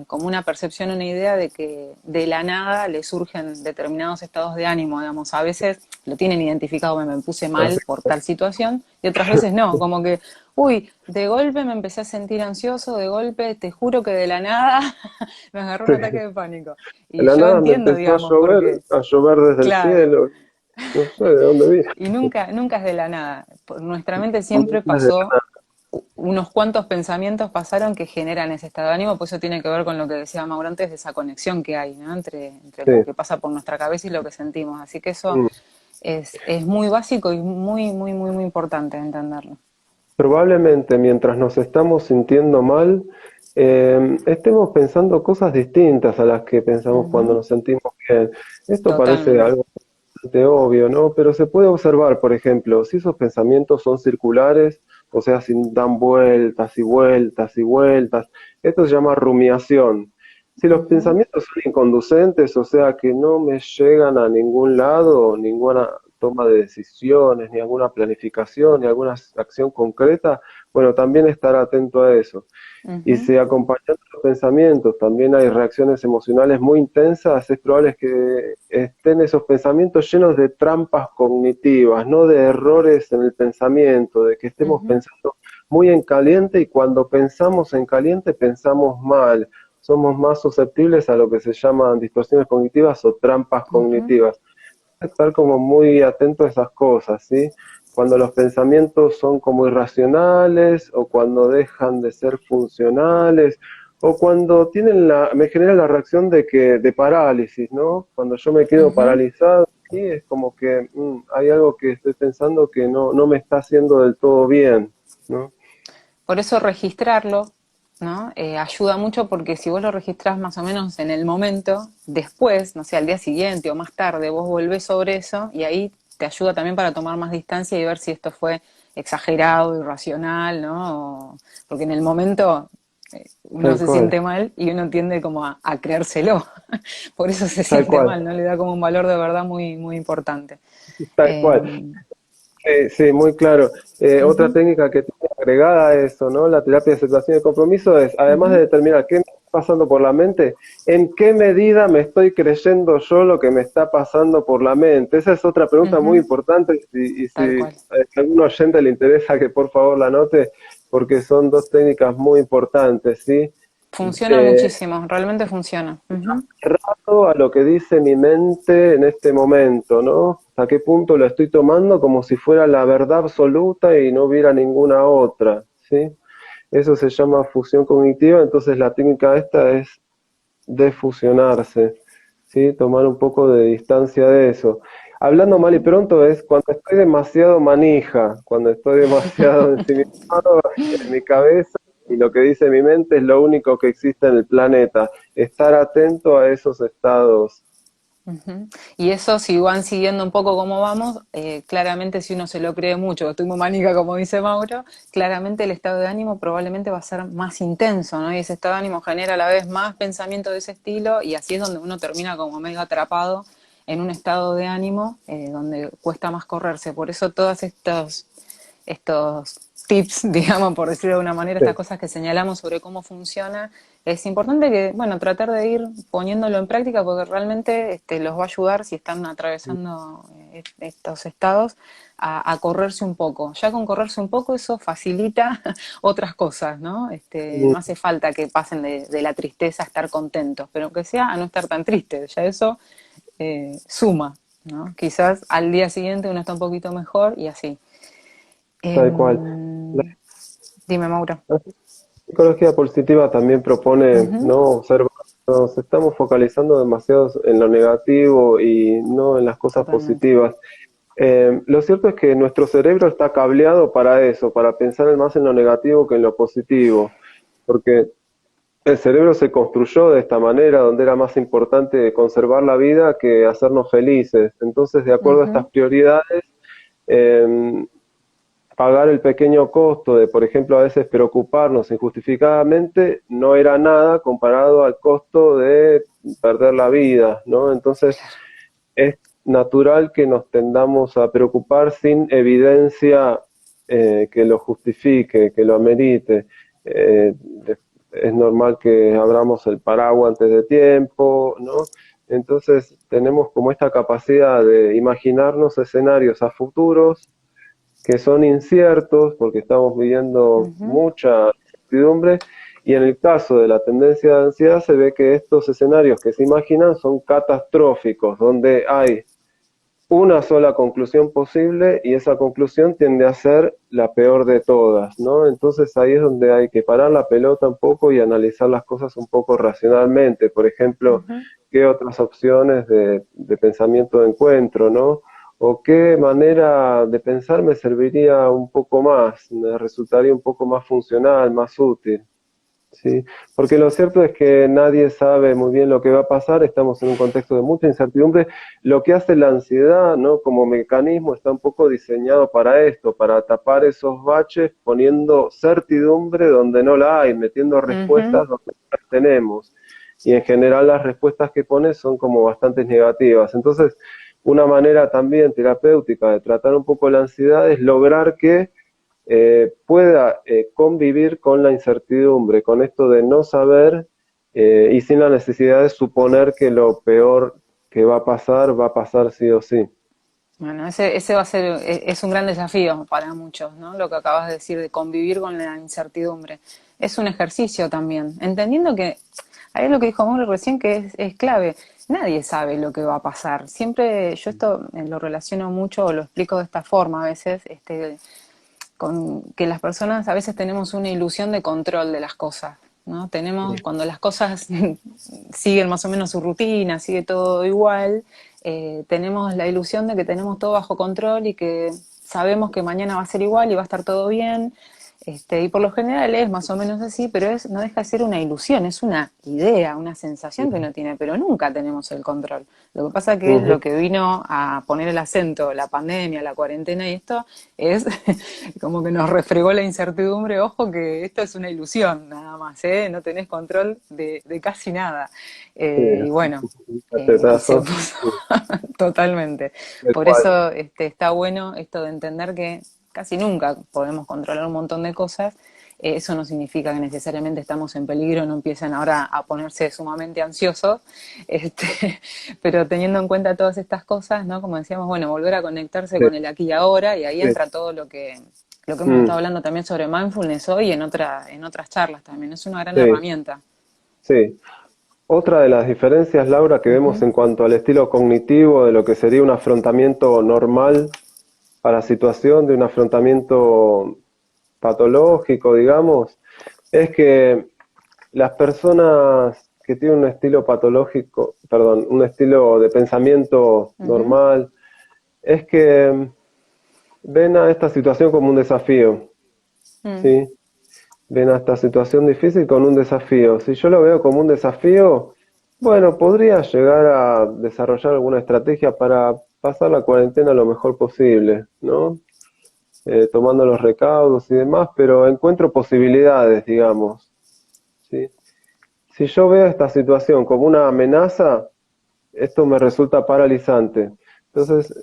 como una percepción, una idea de que de la nada les surgen determinados estados de ánimo, digamos, a veces lo tienen identificado, me puse mal por tal situación, y otras veces no, como que, uy, de golpe me empecé a sentir ansioso, de golpe, te juro que de la nada me agarró un ataque de pánico. De Y la yo nada me entiendo, empezó digamos, porque, a llover desde el claro, cielo, no sé de dónde vine. y nunca es de la nada. Nuestra mente siempre pasó, unos cuantos pensamientos pasaron que generan ese estado de ánimo, pues eso tiene que ver con lo que decía Mauro antes, de esa conexión que hay, ¿no? Entre Sí. lo que pasa por nuestra cabeza y lo que sentimos. Así que eso Mm. es muy básico y muy importante entenderlo. Probablemente mientras nos estamos sintiendo mal, estemos pensando cosas distintas a las que pensamos cuando Ujú. nos sentimos bien. Esto parece Totalmente. algo bastante obvio, ¿no? Pero se puede observar, por ejemplo, si esos pensamientos son circulares, o sea, si dan vueltas y vueltas y vueltas, esto se llama rumiación. Si los Ujú, pensamientos son inconducentes, o sea, que no me llegan a ningún lado, ninguna toma de decisiones, ni alguna planificación, ni alguna acción concreta, bueno, también estar atento a eso. Y ujú, si acompañando los pensamientos también hay reacciones emocionales muy intensas, es probable que estén esos pensamientos llenos de trampas cognitivas, no de errores en el pensamiento, de que estemos ujú. pensando muy en caliente y cuando pensamos en caliente pensamos mal, somos más susceptibles a lo que se llaman distorsiones cognitivas o trampas Ujú, cognitivas. Estar como muy atento a esas cosas, ¿sí? Cuando los pensamientos son como irracionales o cuando dejan de ser funcionales o cuando tienen me genera la reacción de parálisis, ¿no? Cuando yo me quedo ujú. paralizado, sí, es como que hay algo que estoy pensando que no me está haciendo del todo bien, ¿no? Por eso registrarlo, ¿no? Ayuda mucho porque si vos lo registrás más o menos en el momento, después, no sé, al día siguiente o más tarde, vos volvés sobre eso y ahí te ayuda también para tomar más distancia y ver si esto fue exagerado, irracional, ¿no? Porque en el momento uno Tal se cual, siente mal y uno tiende como a creérselo. Por eso se tal siente cual, mal, ¿no? Le da como un valor de verdad muy, muy importante. tal Eh, cual. Sí, muy claro. Otra ujú, técnica que tiene agregada a eso, ¿no? La terapia de aceptación y compromiso es, además de ujú, determinar qué me está pasando por la mente, en qué medida me estoy creyendo yo lo que me está pasando por la mente. Esa es otra pregunta muy ujú, importante y si tal cual. a algún oyente le interesa que por favor la anote, porque son dos técnicas muy importantes, ¿sí? Funciona Eh, muchísimo, realmente funciona. Ujú, Rato a lo que dice mi mente en este momento, ¿no? ¿Hasta qué punto lo estoy tomando como si fuera la verdad absoluta y no hubiera ninguna otra, ¿sí? Eso se llama fusión cognitiva, entonces la técnica esta es defusionarse, ¿sí? Tomar un poco de distancia de eso. Hablando mal y ujú. pronto es cuando estoy demasiado manija, cuando estoy demasiado ensimismado en mi cabeza y lo que dice mi mente es lo único que existe en el planeta. Estar atento a esos estados. Ujú. Y eso, si van siguiendo un poco cómo vamos, claramente si uno se lo cree mucho, que estoy muy manica como dice Mauro, claramente el estado de ánimo probablemente va a ser más intenso, ¿no? Y ese estado de ánimo genera a la vez más pensamiento de ese estilo y así es donde uno termina como medio atrapado en un estado de ánimo donde cuesta más correrse. Por eso todos estos tips, digamos, por decirlo de una manera, Sí, estas cosas que señalamos sobre cómo funciona, es importante que, bueno, tratar de ir poniéndolo en práctica porque realmente los va a ayudar si están atravesando estos estados a correrse un poco. Ya con correrse un poco eso facilita otras cosas, ¿no? No hace falta que pasen de la tristeza a estar contentos, pero aunque sea a no estar tan tristes, ya eso suma, ¿no? Quizás al día siguiente uno está un poquito mejor y así. tal cual. La Dime, Mauro. psicología positiva también propone, Ujú, ¿no? Observar, nos estamos focalizando demasiado en lo negativo y no en las cosas totalmente. positivas. Lo cierto es que nuestro cerebro está cableado para eso, para pensar más en lo negativo que en lo positivo, porque el cerebro se construyó de esta manera, donde era más importante conservar la vida que hacernos felices. Entonces, de acuerdo a estas Ujú, prioridades, eh, pagar el pequeño costo de, por ejemplo, a veces preocuparnos injustificadamente, no era nada comparado al costo de perder la vida, ¿no? Entonces, claro. es natural que nos tendamos a preocupar sin evidencia que lo justifique, que lo amerite. Eh, es normal que abramos el paraguas antes de tiempo, ¿no? Entonces tenemos como esta capacidad de imaginarnos escenarios a futuros que son inciertos porque estamos viviendo Ujú, mucha incertidumbre y en el caso de la tendencia de ansiedad se ve que estos escenarios que se imaginan son catastróficos, donde hay una sola conclusión posible y esa conclusión tiende a ser la peor de todas, ¿no? Entonces ahí es donde hay que parar la pelota un poco y analizar las cosas un poco racionalmente. Por ejemplo, ujú. qué otras opciones de pensamiento encuentro, ¿no? O qué manera de pensar me serviría un poco más, me resultaría un poco más funcional, más útil. Sí, porque lo cierto es que nadie sabe muy bien lo que va a pasar, estamos en un contexto de mucha incertidumbre. Lo que hace la ansiedad, ¿no? Como mecanismo está un poco diseñado para esto, para tapar esos baches, poniendo certidumbre donde no la hay, metiendo Ujú. respuestas donde no las tenemos. Y en general las respuestas que pone son como bastante negativas. Entonces, una manera también terapéutica de tratar un poco la ansiedad es lograr que pueda convivir con la incertidumbre, con esto de no saber y sin la necesidad de suponer que lo peor que va a pasar sí o sí. Bueno, ese va a ser, es un gran desafío para muchos, ¿no? Lo que acabas de decir, de convivir con la incertidumbre. Es un ejercicio también, entendiendo que ahí es lo que dijo Mauro recién que es clave. Nadie sabe lo que va a pasar. Siempre, yo esto lo relaciono mucho o lo explico de esta forma a veces, con que las personas a veces tenemos una ilusión de control de las cosas, ¿no? Tenemos, cuando las cosas siguen más o menos su rutina, sigue todo igual, tenemos la ilusión de que tenemos todo bajo control y que sabemos que mañana va a ser igual y va a estar todo bien. Y por lo general es más o menos así, pero no deja de ser una ilusión, es una idea, una sensación que uno tiene, pero nunca tenemos el control. Lo que pasa que Ujú. lo que vino a poner el acento, la pandemia, la cuarentena y esto, es como que nos refregó la incertidumbre, ojo que esto es una ilusión nada más, ¿eh? No tenés control de casi nada. Sí, Y bueno, un y se cachetazo. puso Sí, totalmente. tal Por cual. eso está bueno esto de entender que casi nunca podemos controlar un montón de cosas. Eso no significa que necesariamente estamos en peligro, no empiezan ahora a ponerse sumamente ansiosos, pero teniendo en cuenta todas estas cosas, ¿no? Como decíamos, bueno, volver a conectarse Sí, con el aquí y ahora, y ahí sí. entra todo lo que hemos estado Mm, hablando también sobre mindfulness hoy y en otras charlas también. Es una gran sí, herramienta. sí. Otra de las diferencias, Laura, que vemos Ujú, en cuanto al estilo cognitivo de lo que sería un afrontamiento normal a la situación, de un afrontamiento patológico, digamos, es que las personas que tienen un estilo patológico, perdón, un estilo de pensamiento ujú, normal, es que ven a esta situación como un desafío, mm, ¿sí? Ven a esta situación difícil con un desafío. Si yo lo veo como un desafío, bueno, podría llegar a desarrollar alguna estrategia para pasar la cuarentena lo mejor posible, ¿no? Tomando los recaudos y demás, pero encuentro posibilidades, digamos, ¿sí? Si yo veo esta situación como una amenaza, esto me resulta paralizante. Entonces,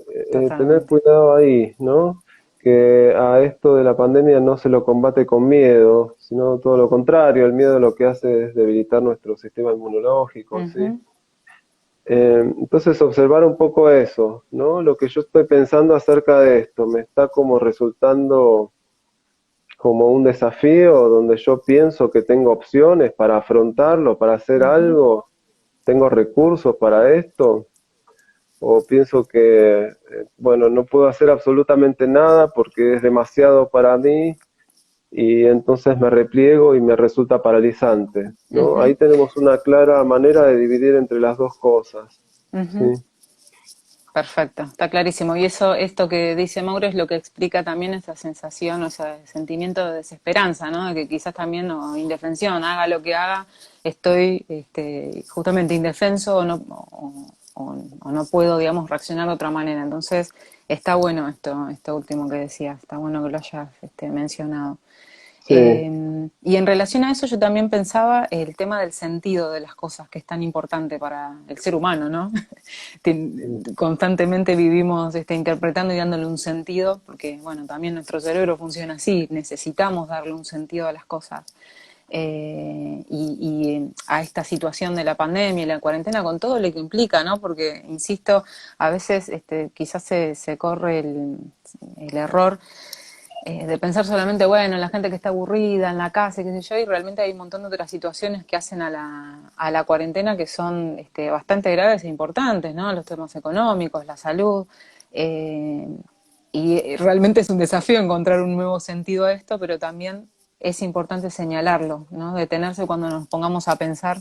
tener totalmente. cuidado ahí, ¿no? Que a esto de la pandemia no se lo combate con miedo, sino todo lo contrario. El miedo lo que hace es debilitar nuestro sistema inmunológico, ¿sí? Ujú, Entonces, observar un poco eso, ¿no? Lo que yo estoy pensando acerca de esto, me está como resultando como un desafío donde yo pienso que tengo opciones para afrontarlo, para hacer ujú, algo, tengo recursos para esto, o pienso que, bueno, no puedo hacer absolutamente nada porque es demasiado para mí y entonces me repliego y me resulta paralizante, ¿no? ujú, Ahí tenemos una clara manera de dividir entre las dos cosas, ¿sí? ujú. Perfecto, está clarísimo. Y eso, esto que dice Mauro es lo que explica también esa sensación, o ese sentimiento de desesperanza, ¿no? De que quizás también, o indefensión, haga lo que haga, estoy justamente indefenso o no puedo, digamos, reaccionar de otra manera. Entonces, está bueno esto último que decías, está bueno que lo hayas mencionado. Sí, Y en relación a eso yo también pensaba el tema del sentido de las cosas, que es tan importante para el ser humano, ¿no? Constantemente vivimos interpretando y dándole un sentido, porque bueno, también nuestro cerebro funciona así, necesitamos darle un sentido a las cosas. Y a esta situación de la pandemia y la cuarentena con todo lo que implica, ¿no? Porque, insisto, a veces quizás se corre el error de pensar solamente, bueno, la gente que está aburrida en la casa, y qué sé yo, y realmente hay un montón de otras situaciones que hacen a la cuarentena que son bastante graves e importantes, ¿no? Los temas económicos, la salud, eh, y realmente es un desafío encontrar un nuevo sentido a esto, pero también es importante señalarlo, ¿no? Detenerse cuando nos pongamos a pensar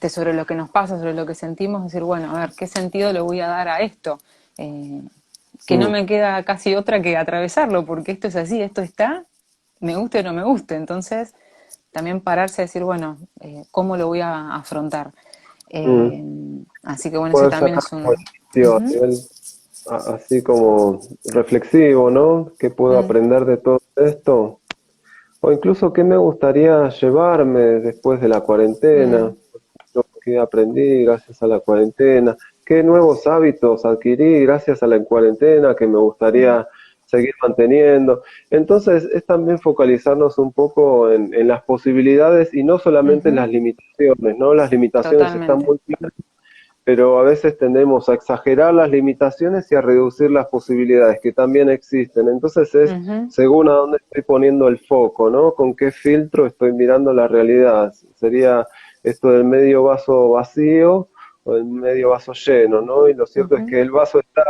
sobre lo que nos pasa, sobre lo que sentimos, decir, bueno, a ver, ¿qué sentido le voy a dar a esto? Eh, que no mm, me queda casi otra que atravesarlo, porque esto es así, esto está, me guste o no me guste. Entonces, también pararse a decir, bueno, ¿cómo lo voy a afrontar? mm. Eh, Así que bueno, ese Poder también sacar es como un... lección a Ujú, nivel así como reflexivo, ¿no? ¿Qué puedo mm, aprender de todo esto? O incluso qué me gustaría llevarme después de la cuarentena, mm, qué aprendí gracias a la cuarentena, qué nuevos hábitos adquirí gracias a la cuarentena que me mm, gustaría seguir manteniendo. Entonces es también focalizarnos un poco en las posibilidades y no solamente en ujú, las limitaciones, ¿no? Las limitaciones están totalmente. muy claras, pero a veces tendemos a exagerar las limitaciones y a reducir las posibilidades que también existen. Entonces es Ujú, según a dónde estoy poniendo el foco, ¿no? Con qué filtro estoy mirando la realidad. Sería esto del medio vaso vacío o el medio vaso lleno, ¿no? Y lo cierto es Ujú. que el vaso está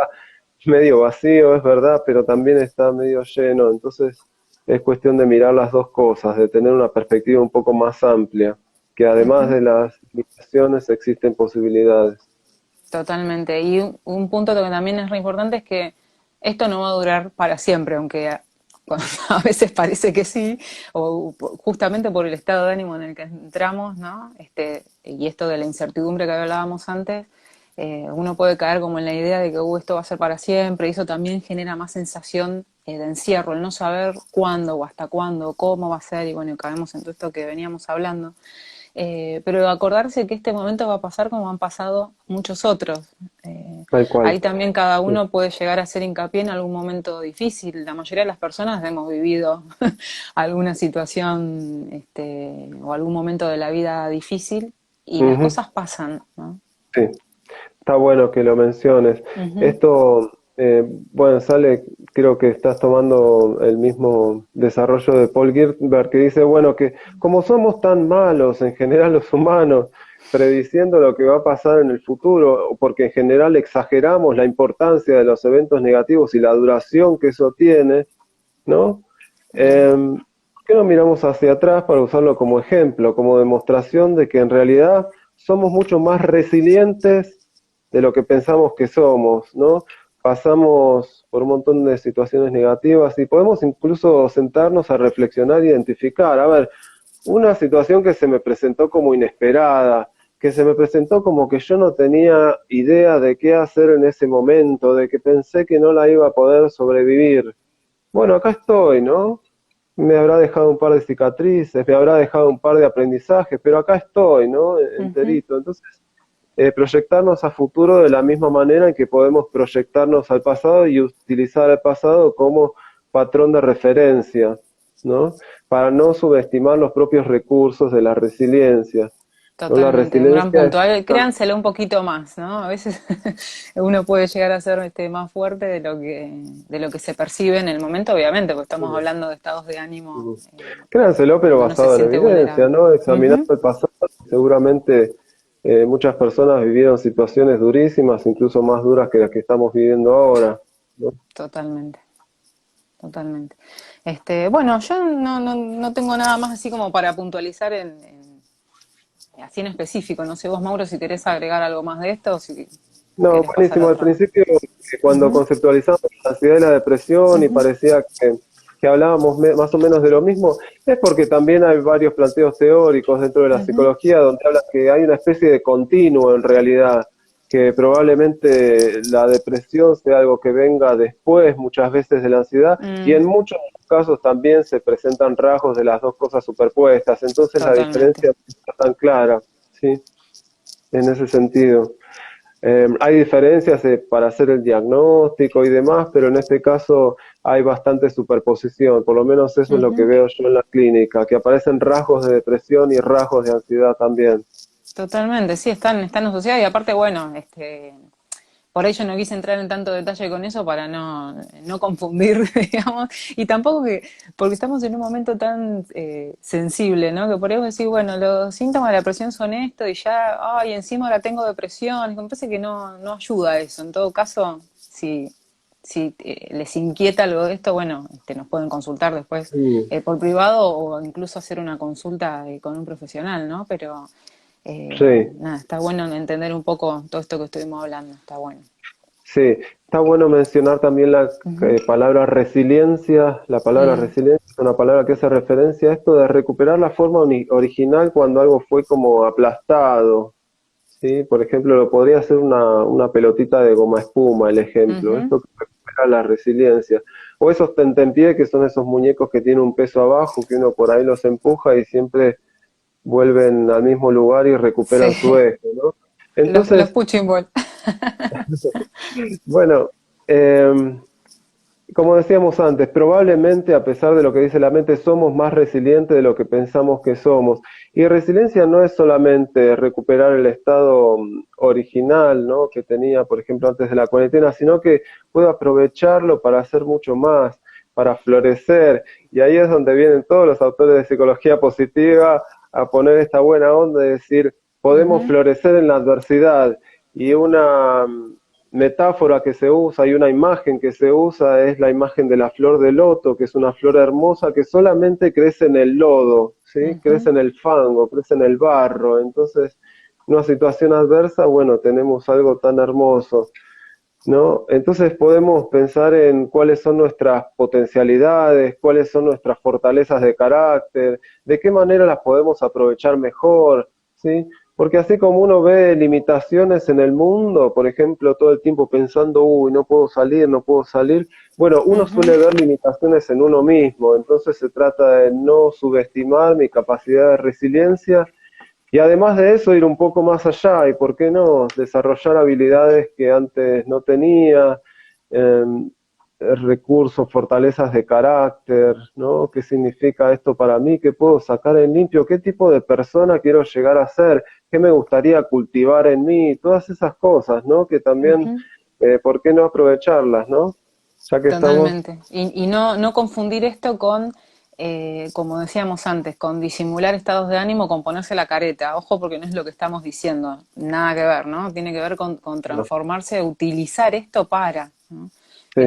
medio vacío, es verdad, pero también está medio lleno, entonces es cuestión de mirar las dos cosas, de tener una perspectiva un poco más amplia, que además Ujú. de las limitaciones existen posibilidades. Totalmente. Y un punto que también es re importante es que esto no va a durar para siempre, aunque a veces parece que sí, o justamente por el estado de ánimo en el que entramos, ¿no? Y esto de la incertidumbre que hablábamos antes, uno puede caer como en la idea de que esto va a ser para siempre, y eso también genera más sensación de encierro, el no saber cuándo o hasta cuándo, cómo va a ser, y bueno, caemos en todo esto que veníamos hablando. Pero acordarse que este momento va a pasar como han pasado muchos otros. Tal cual. Ahí también cada Sí. uno puede llegar a hacer hincapié en algún momento difícil. La mayoría de las personas hemos vivido alguna situación o algún momento de la vida difícil y las Ujú, cosas pasan, ¿no? sí. Está bueno que lo menciones. Ujú, Esto, bueno, sale, creo que estás tomando el mismo desarrollo de Paul Gilbert, que dice, bueno, que como somos tan malos en general los humanos, prediciendo lo que va a pasar en el futuro, porque en general exageramos la importancia de los eventos negativos y la duración que eso tiene, ¿no? mm, ¿Por qué no miramos hacia atrás para usarlo como ejemplo, como demostración de que en realidad somos mucho más resilientes de lo que pensamos que somos, ¿no? Pasamos por un montón de situaciones negativas y podemos incluso sentarnos a reflexionar e identificar, a ver, una situación que se me presentó como inesperada, que se me presentó como que yo no tenía idea de qué hacer en ese momento, de que pensé que no la iba a poder sobrevivir. Bueno, acá estoy, ¿no? Me habrá dejado un par de cicatrices, me habrá dejado un par de aprendizajes, pero acá estoy, ¿no? ujú, Enterito. Entonces, proyectarnos a futuro de la misma manera en que podemos proyectarnos al pasado y utilizar el pasado como patrón de referencia, ¿no? Para no subestimar los propios recursos de la resiliencia, ¿no? La totalmente, un gran resiliencia punto. es... Créanselo un poquito más, ¿no? A veces uno puede llegar a ser más fuerte de lo que se percibe en el momento, obviamente, porque estamos hablando de estados de ánimo Créanselo, pero cuando uno se basado en siente evidencia, vulnerable. ¿no? Examinando Ujú, el pasado, seguramente muchas personas vivieron situaciones durísimas, incluso más duras que las que estamos viviendo ahora, ¿no? totalmente, totalmente. Bueno, yo no tengo nada más así como para puntualizar así en específico. No sé vos, Mauro, si querés agregar algo más de esto o si No, querés pasar buenísimo. a Al otro. principio, cuando Ujú, conceptualizamos la ansiedad y la depresión y ujú, parecía que hablábamos más o menos de lo mismo, es porque también hay varios planteos teóricos dentro de la ujú, psicología donde habla que hay una especie de continuo en realidad, que probablemente la depresión sea algo que venga después muchas veces de la ansiedad y mm, en muchos casos también se presentan rasgos de las dos cosas superpuestas. Entonces la totalmente. diferencia no está tan clara, ¿sí? En ese sentido. Hay diferencias para hacer el diagnóstico y demás, pero en este caso hay bastante superposición, por lo menos eso es lo que Ujú, veo yo en la clínica, que aparecen rasgos de depresión y rasgos de ansiedad también. totalmente, sí, están asociados y aparte, bueno, por ello no quise entrar en tanto detalle con eso para no confundir, digamos, y tampoco porque estamos en un momento tan sensible, ¿no? Que por eso decir, bueno, los síntomas de la depresión son esto y ya, ay, encima ahora tengo depresión, me parece que no ayuda a eso. En todo caso, si les inquieta algo de esto, bueno, nos pueden consultar después Mm, por privado o incluso hacer una consulta con un profesional, ¿no? Pero sí, nada, está bueno entender un poco todo esto que estuvimos hablando, está bueno. sí. Está bueno mencionar también la Ujú. palabra resiliencia. La palabra Mm, resiliencia es una palabra que hace referencia a esto de recuperar la forma original cuando algo fue como aplastado. Sí, por ejemplo, lo podría ser una pelotita de goma espuma, el ejemplo. ujú. Esto que recupera la resiliencia. O esos tentempié, que son esos muñecos que tienen un peso abajo, que uno por ahí los empuja y siempre vuelven al mismo lugar y Sí, recuperan su eje, ¿no? los Entonces, punching ball. bueno, como decíamos antes, probablemente a pesar de lo que dice la mente, somos más resilientes de lo que pensamos que somos. Y resiliencia no es solamente recuperar el estado original, ¿no? Que tenía, por ejemplo, antes de la cuarentena, sino que puedo aprovecharlo para hacer mucho más, para florecer. Y ahí es donde vienen todos los autores de psicología positiva a poner esta buena onda de decir, podemos Ujú, florecer en la adversidad. Y una metáfora que se usa y una imagen que se usa es la imagen de la flor de loto, que es una flor hermosa que solamente crece en el lodo, ¿sí? Crece ujú, en el fango, crece en el barro. Entonces, en una situación adversa, bueno, tenemos algo tan hermoso, ¿no? Entonces podemos pensar en cuáles son nuestras potencialidades, cuáles son nuestras fortalezas de carácter, de qué manera las podemos aprovechar mejor, ¿sí? Porque así como uno ve limitaciones en el mundo, por ejemplo, todo el tiempo pensando, uy, no puedo salir, no puedo salir, bueno, uno ujú, suele ver limitaciones en uno mismo, entonces se trata de no subestimar mi capacidad de resiliencia y además de eso, ir un poco más allá y, ¿por qué no?, desarrollar habilidades que antes no tenía, eh, recursos, fortalezas de carácter, ¿no? ¿Qué significa esto para mí? ¿Qué puedo sacar en limpio? ¿Qué tipo de persona quiero llegar a ser? ¿Qué me gustaría cultivar en mí? Todas esas cosas, ¿no? Que también, ujú. ¿por qué no aprovecharlas, ¿no? Ya que estamos... Totalmente. Y no, no confundir esto con, como decíamos antes, con disimular estados de ánimo, con ponerse la careta. Ojo, porque no es lo que estamos diciendo. Nada que ver, ¿no? Tiene que ver con No, transformarse, utilizar esto para, ¿no? sí,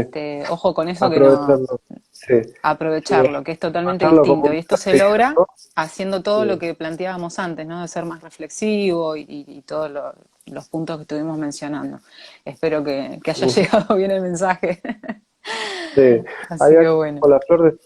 Ojo con eso que no, aprovecharlo. Sí, sí, aprovecharlo, que es totalmente aprovecharlo como distinto. un Y esto se desafío, logra ¿no? haciendo todo lo Sí. que planteábamos antes, ¿no? De ser más reflexivo y todos los puntos que estuvimos mencionando. Espero que haya Ujú. llegado bien el mensaje. Sí, Así hay que acá bueno. con la flor de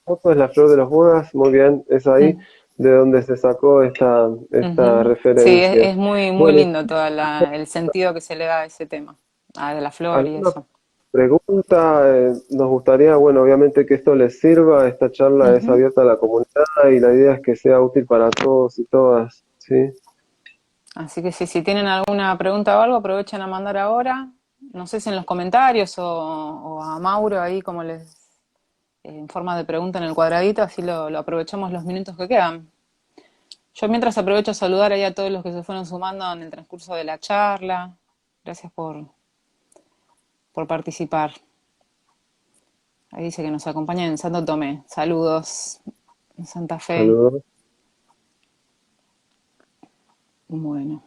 foto es la flor de los Budas, muy bien, es ahí Mm, de donde se sacó esta ujú. Sí, referencia. es muy, muy Bueno, lindo todo el sentido que se le da a ese tema, a de la flor y ¿alguna eso. pregunta? Nos gustaría, bueno, obviamente que esto les sirva, esta charla es Ujú. abierta a la comunidad y la idea es que sea útil para todos y todas, ¿sí? Así que si tienen alguna pregunta o algo, aprovechen a mandar ahora. No sé si en los comentarios o a Mauro ahí como en forma de pregunta en el cuadradito, así lo aprovechamos los minutos que quedan. Yo mientras aprovecho a saludar ahí a todos los que se fueron sumando en el transcurso de la charla. Gracias por participar. Ahí dice que nos acompaña en Santo Tomé. Saludos en Santa Fe. Saludos. Bueno.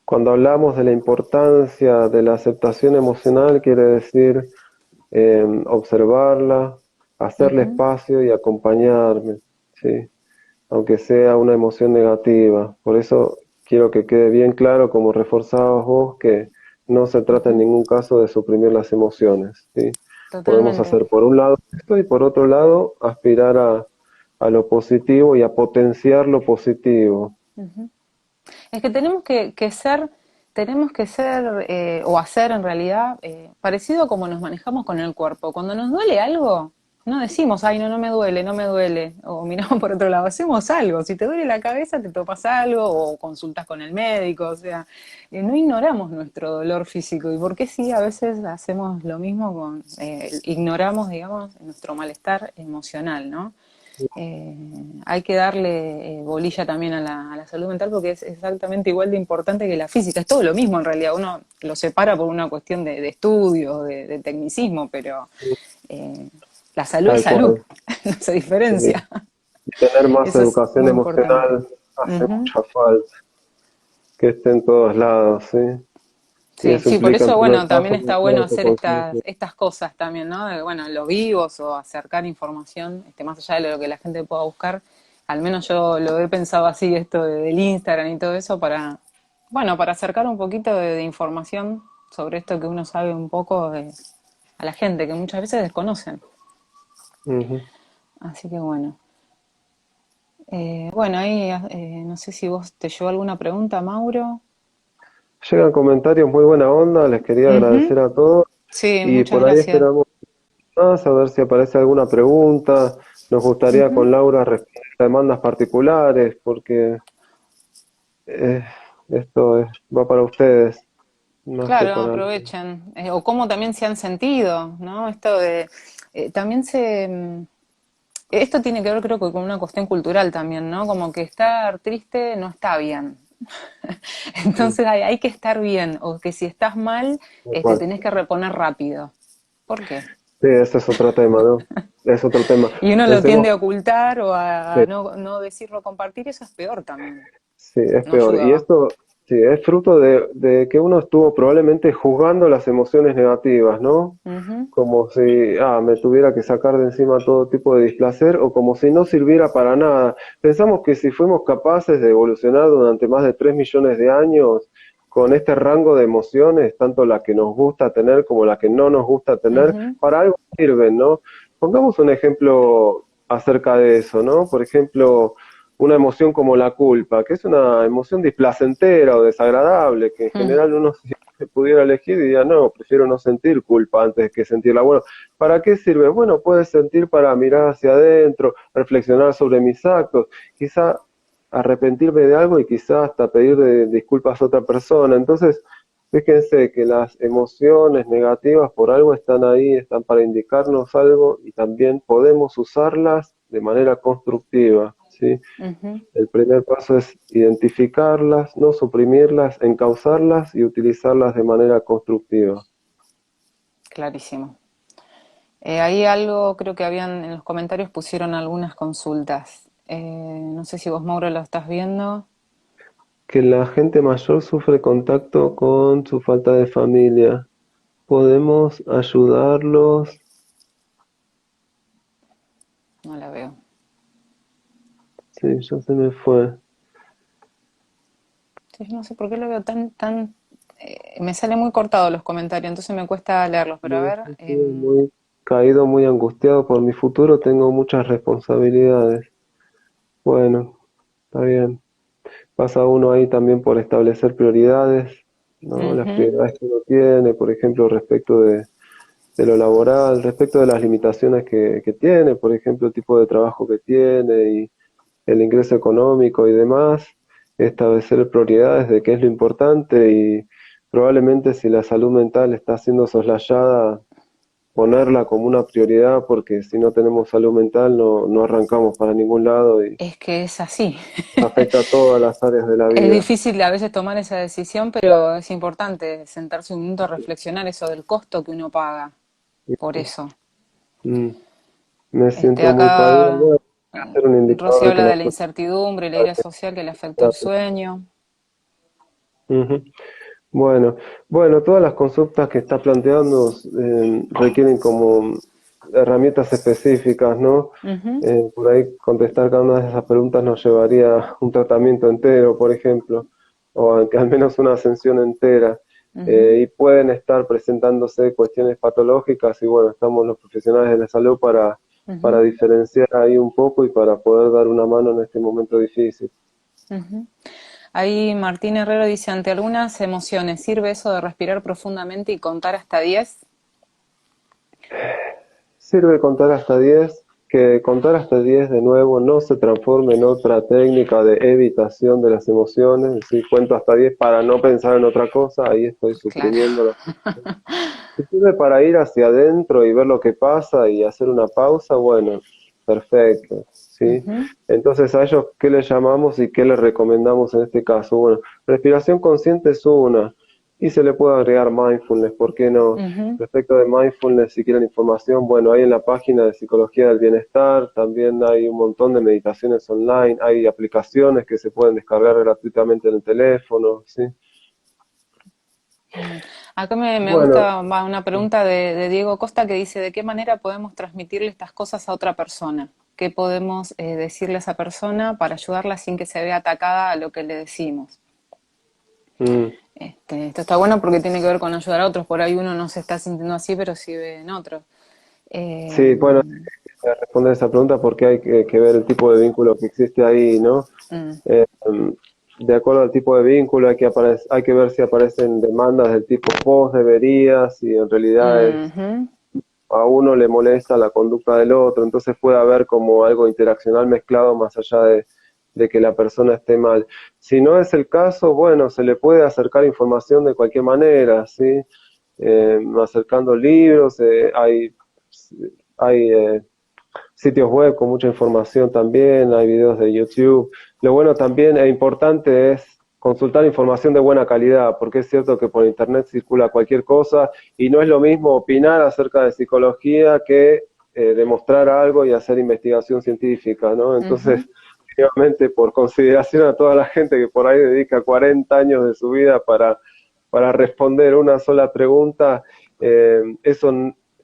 Cuando hablamos de la importancia de la aceptación emocional, quiere decir observarla, hacerle Ujú. espacio y acompañarme, ¿sí? Aunque sea una emoción negativa. Por eso quiero que quede bien claro, como reforzabas vos, que no se trata en Ujú. ningún caso de suprimir las emociones, ¿sí? Podemos Totalmente. hacer por un lado esto y por otro lado aspirar a lo positivo y a potenciar lo positivo. Ujú. Es que tenemos que ser o hacer en realidad parecido a como nos manejamos con el cuerpo. Cuando nos duele algo, no decimos, ay, no, no me duele, no me duele. O miramos por otro lado, hacemos algo. Si te duele la cabeza, te topas algo o consultas con el médico. O sea, no ignoramos nuestro dolor físico. ¿Y por qué sí a veces hacemos lo mismo ignoramos, digamos, nuestro malestar emocional, ¿no? Hay que darle bolilla también a la salud mental porque es exactamente igual de importante que la física. Es todo lo mismo en realidad. Uno lo separa por una cuestión de estudio, de tecnicismo, pero eh, la salud es Tal salud, cual. no se Sí. diferencia. Tener más Eso es educación muy importante. emocional hace Ujú. mucha falta, que esté en todos lados, ¿sí? Y Sí, eso sí, por implica en eso, primer bueno, también paso está una bueno hacer autoconciencia. estas cosas también, ¿no? De, bueno, los vivos o acercar información, más allá de lo que la gente pueda buscar. Al menos yo lo he pensado así, esto del Instagram y todo eso, bueno, para acercar un poquito de información sobre esto que uno sabe un poco a la gente, que muchas veces desconocen. Ujú. Así que bueno. Bueno, ahí no sé si vos te llevó alguna pregunta, Mauro. Llegan comentarios muy buena onda, les quería Ujú. agradecer a todos Sí, y muchas por ahí gracias. esperamos más a ver si aparece alguna pregunta. Nos gustaría Ujú. con Laura responder a demandas particulares porque eh, va para ustedes más que Claro, para mí. aprovechen. O cómo también se han sentido, ¿no? También esto tiene que ver creo que con una cuestión cultural también, ¿no? Como que estar triste no está bien. Mm, Entonces hay que estar bien, o que si estás mal, tal cual. tenés que reponer rápido. ¿Por qué? Sí, ese es otro tema, ¿no? Es otro tema. Y uno lo Pensemos, tiende a ocultar o sí, a no decirlo, compartir, eso es peor también. sí, es No peor. Y ayuda. esto, sí, es fruto de que uno estuvo probablemente juzgando las emociones negativas, ¿no? Ujú, Como si, me tuviera que sacar de encima todo tipo de displacer o como si no sirviera para nada. Pensamos que si fuimos capaces de evolucionar durante más de 3 millones de años con este rango de emociones, tanto la que nos gusta tener como la que no nos gusta tener, ujú, para algo sirven, ¿no? Pongamos un ejemplo acerca de eso, ¿no? Por ejemplo, una emoción como la culpa, que es una emoción displacentera o desagradable, que en mm. general uno si pudiera elegir diría, no, prefiero no sentir culpa antes que sentirla. Bueno, ¿para qué sirve? Bueno, puedes sentir para mirar hacia adentro, reflexionar sobre mis actos, quizá arrepentirme de algo y quizá hasta pedir disculpas a otra persona. Entonces, fíjense que las emociones negativas por algo están ahí, están para indicarnos algo y también podemos usarlas de manera constructiva, ¿sí? Ujú, El primer paso es identificarlas, no suprimirlas, encauzarlas y utilizarlas de manera constructiva. clarísimo. Ahí algo, creo que habían en los comentarios pusieron algunas consultas. No sé si vos, Mauro, lo estás viendo. Que la gente mayor sufre contacto con su falta de familia. Podemos ayudarlos. No la veo. Sí, ya se me fue. Sí, yo no sé por qué lo veo tan. Me sale muy cortado los comentarios, entonces me cuesta leerlos, pero a No, ver. estuve muy caído, muy angustiado por mi futuro. Tengo muchas responsabilidades. Bueno, está bien. Pasa uno ahí también por establecer prioridades, ¿no? Las Ujú, prioridades que uno tiene, por ejemplo, respecto de lo laboral, respecto de las limitaciones que tiene, por ejemplo, el tipo de trabajo que tiene y el ingreso económico y demás, establecer prioridades de qué es lo importante y probablemente si la salud mental está siendo soslayada, ponerla como una prioridad porque si no tenemos salud mental no arrancamos para ningún lado y es que es así. afecta a todas las áreas de la Es vida. difícil a veces tomar esa decisión, pero es importante sentarse un minuto a reflexionar eso del costo que uno paga por eso. Mm, Me siento muy caído. Acá Bueno, voy a hacer un indicador Rosy de que habla la de la incertidumbre y la ira social que le afectó el frustración. sueño. Ujú. Bueno, bueno, todas las consultas que está planteando requieren como herramientas específicas, ¿no? Ujú, Por ahí contestar cada una de esas preguntas nos llevaría un tratamiento entero, por ejemplo, o al menos una ascensión entera. ujú, Y pueden estar presentándose cuestiones patológicas y bueno, estamos los profesionales de la salud para ujú, diferenciar ahí un poco y para poder dar una mano en este momento difícil. ujú. Ahí Martín Herrero dice, ante algunas emociones, ¿sirve eso de respirar profundamente y contar hasta 10? Sirve contar hasta 10, que contar hasta 10 de nuevo no se transforme en otra técnica de evitación de las emociones, es decir, cuento hasta 10 para no pensar en otra cosa, ahí estoy Claro. suprimiendo. Si sirve para ir hacia adentro y ver lo que pasa y hacer una pausa, bueno, perfecto, ¿sí? Ujú, Entonces, ¿a ellos qué les llamamos y qué les recomendamos en este caso? Bueno, respiración consciente es una, y se le puede agregar mindfulness, ¿por qué no? ujú. Respecto de mindfulness, si quieren información, bueno, hay en la página de Psicología del Bienestar, también hay un montón de meditaciones online, hay aplicaciones que se pueden descargar gratuitamente en el teléfono, ¿sí? Mm. Acá me Bueno, gusta una pregunta de Diego Costa que dice, ¿de qué manera podemos transmitirle estas cosas a otra persona? ¿Qué podemos decirle a esa persona para ayudarla sin que se vea atacada a lo que le decimos? mm, Esto está bueno porque tiene que ver con ayudar a otros. Por ahí uno no se está sintiendo así, pero sí ve en otros. sí, bueno, para responder esa pregunta porque hay que ver el tipo de vínculo que existe ahí, ¿no? Mm, Eh, de acuerdo al tipo de vínculo hay que ver si aparecen demandas del tipo vos deberías y en realidad ujú, a uno le molesta la conducta del otro, entonces puede haber como algo interaccional mezclado más allá de que la persona esté mal. Si no es el caso, bueno, se le puede acercar información de cualquier manera, ¿sí? Acercando libros, hay sitios web con mucha información también, hay videos de YouTube. Lo bueno también e importante es consultar información de buena calidad, porque es cierto que por internet circula cualquier cosa y no es lo mismo opinar acerca de psicología que demostrar algo y hacer investigación científica, ¿no? Entonces, Ujú. efectivamente, por consideración a toda la gente que por ahí dedica 40 años de su vida para responder una sola pregunta, eso,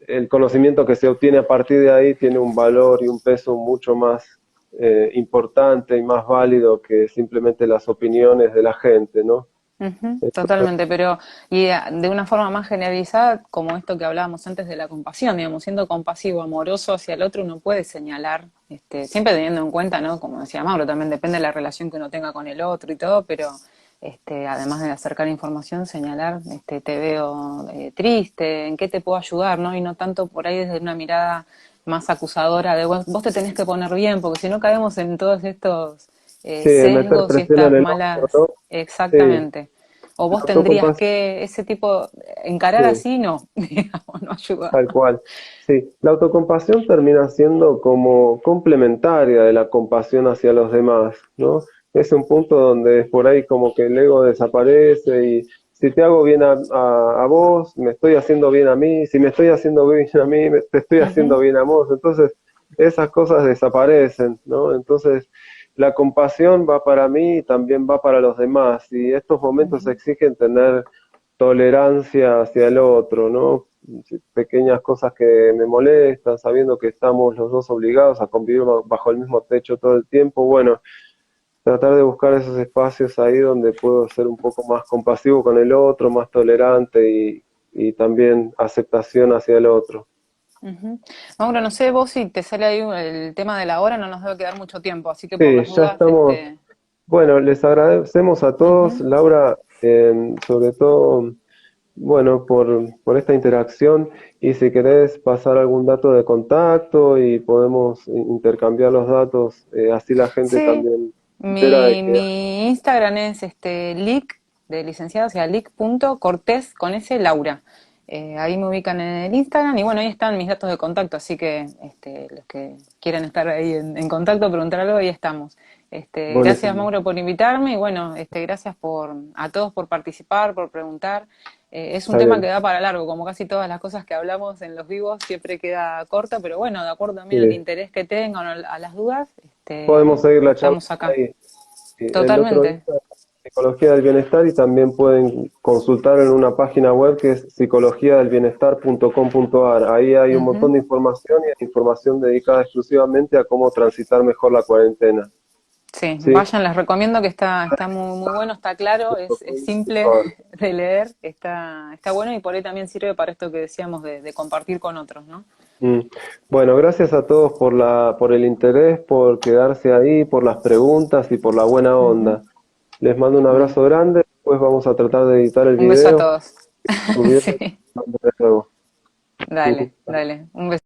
el conocimiento que se obtiene a partir de ahí tiene un valor y un peso mucho más importante y más válido que simplemente las opiniones de la gente, ¿no? Ujú, Entonces, totalmente, pero y de una forma más generalizada, como esto que hablábamos antes de la compasión, digamos, siendo compasivo, amoroso hacia el otro, uno puede señalar, siempre teniendo en cuenta, ¿no? Como decía Mauro, también depende de la relación que uno tenga con el otro y todo, pero además de acercar información, señalar, te veo triste, en qué te puedo ayudar, ¿no? Y no tanto por ahí desde una mirada más acusadora de vos te tenés que poner bien, porque si no caemos en todos estos sí, meter sesgos y presión en estas el otro, malas, ¿no? Sí, exactamente. O la vos tendrías autocompasión, que, ese tipo, encarar sí. así, no, digamos, no ayuda. Tal cual. Sí, la autocompasión termina siendo como complementaria de la compasión hacia los demás, ¿no? Es un punto donde por ahí como que el ego desaparece y si te hago bien a vos, me estoy haciendo bien a mí, si me estoy haciendo bien a mí, te estoy haciendo Ujú, bien a vos. Entonces, esas cosas desaparecen, ¿no? Entonces, la compasión va para mí y también va para los demás y estos momentos ujú, exigen tener tolerancia hacia el otro, ¿no? Pequeñas cosas que me molestan, sabiendo que estamos los dos obligados a convivir bajo el mismo techo todo el tiempo, bueno, tratar de buscar esos espacios ahí donde puedo ser un poco más compasivo con el otro, más tolerante y también aceptación hacia el otro. ujú. Mauro, no sé vos si te sale ahí el tema de la hora, no nos debe quedar mucho tiempo, así que por Sí, las ya dudas, estamos. Bueno, les agradecemos a todos, ujú. Laura, sobre todo, bueno, por esta interacción y si querés pasar algún dato de contacto y podemos intercambiar los datos, así la gente Sí, también se entera de mi, que mi Instagram es lic, de licenciado, o sea, lic.cortés con ese Laura. Ahí me ubican en el Instagram y bueno, ahí están mis datos de contacto, así que los que quieran estar ahí en contacto, preguntar algo, ahí estamos. Gracias buenísimo. Mauro por invitarme y bueno, gracias a todos por participar, por preguntar. Es un Está tema que bien. da para largo, como casi todas las cosas que hablamos en los vivos, siempre queda corta, pero bueno, de acuerdo también al Sí. interés que tengan o a las dudas, Podemos seguir la charla estamos acá. ahí. El otro Totalmente. Instagram es Psicología del Bienestar y también pueden consultar en una página web que es psicologiadelbienestar.com.ar. Ahí hay un montón Ujú. de información y hay información dedicada exclusivamente a cómo transitar mejor la cuarentena. Sí, ¿Sí? vayan, les recomiendo que está muy, muy bueno, está claro, es simple de leer, está bueno y por ahí también sirve para esto que decíamos de compartir con otros, ¿no? Mm. Bueno, gracias a todos por el interés, por quedarse ahí, por las preguntas y por la buena Ujú. onda. Les mando un Bueno, abrazo grande, después vamos a tratar de editar el un beso a video, todos. subirlo Sí, de nuevo. dale, dale. Un beso.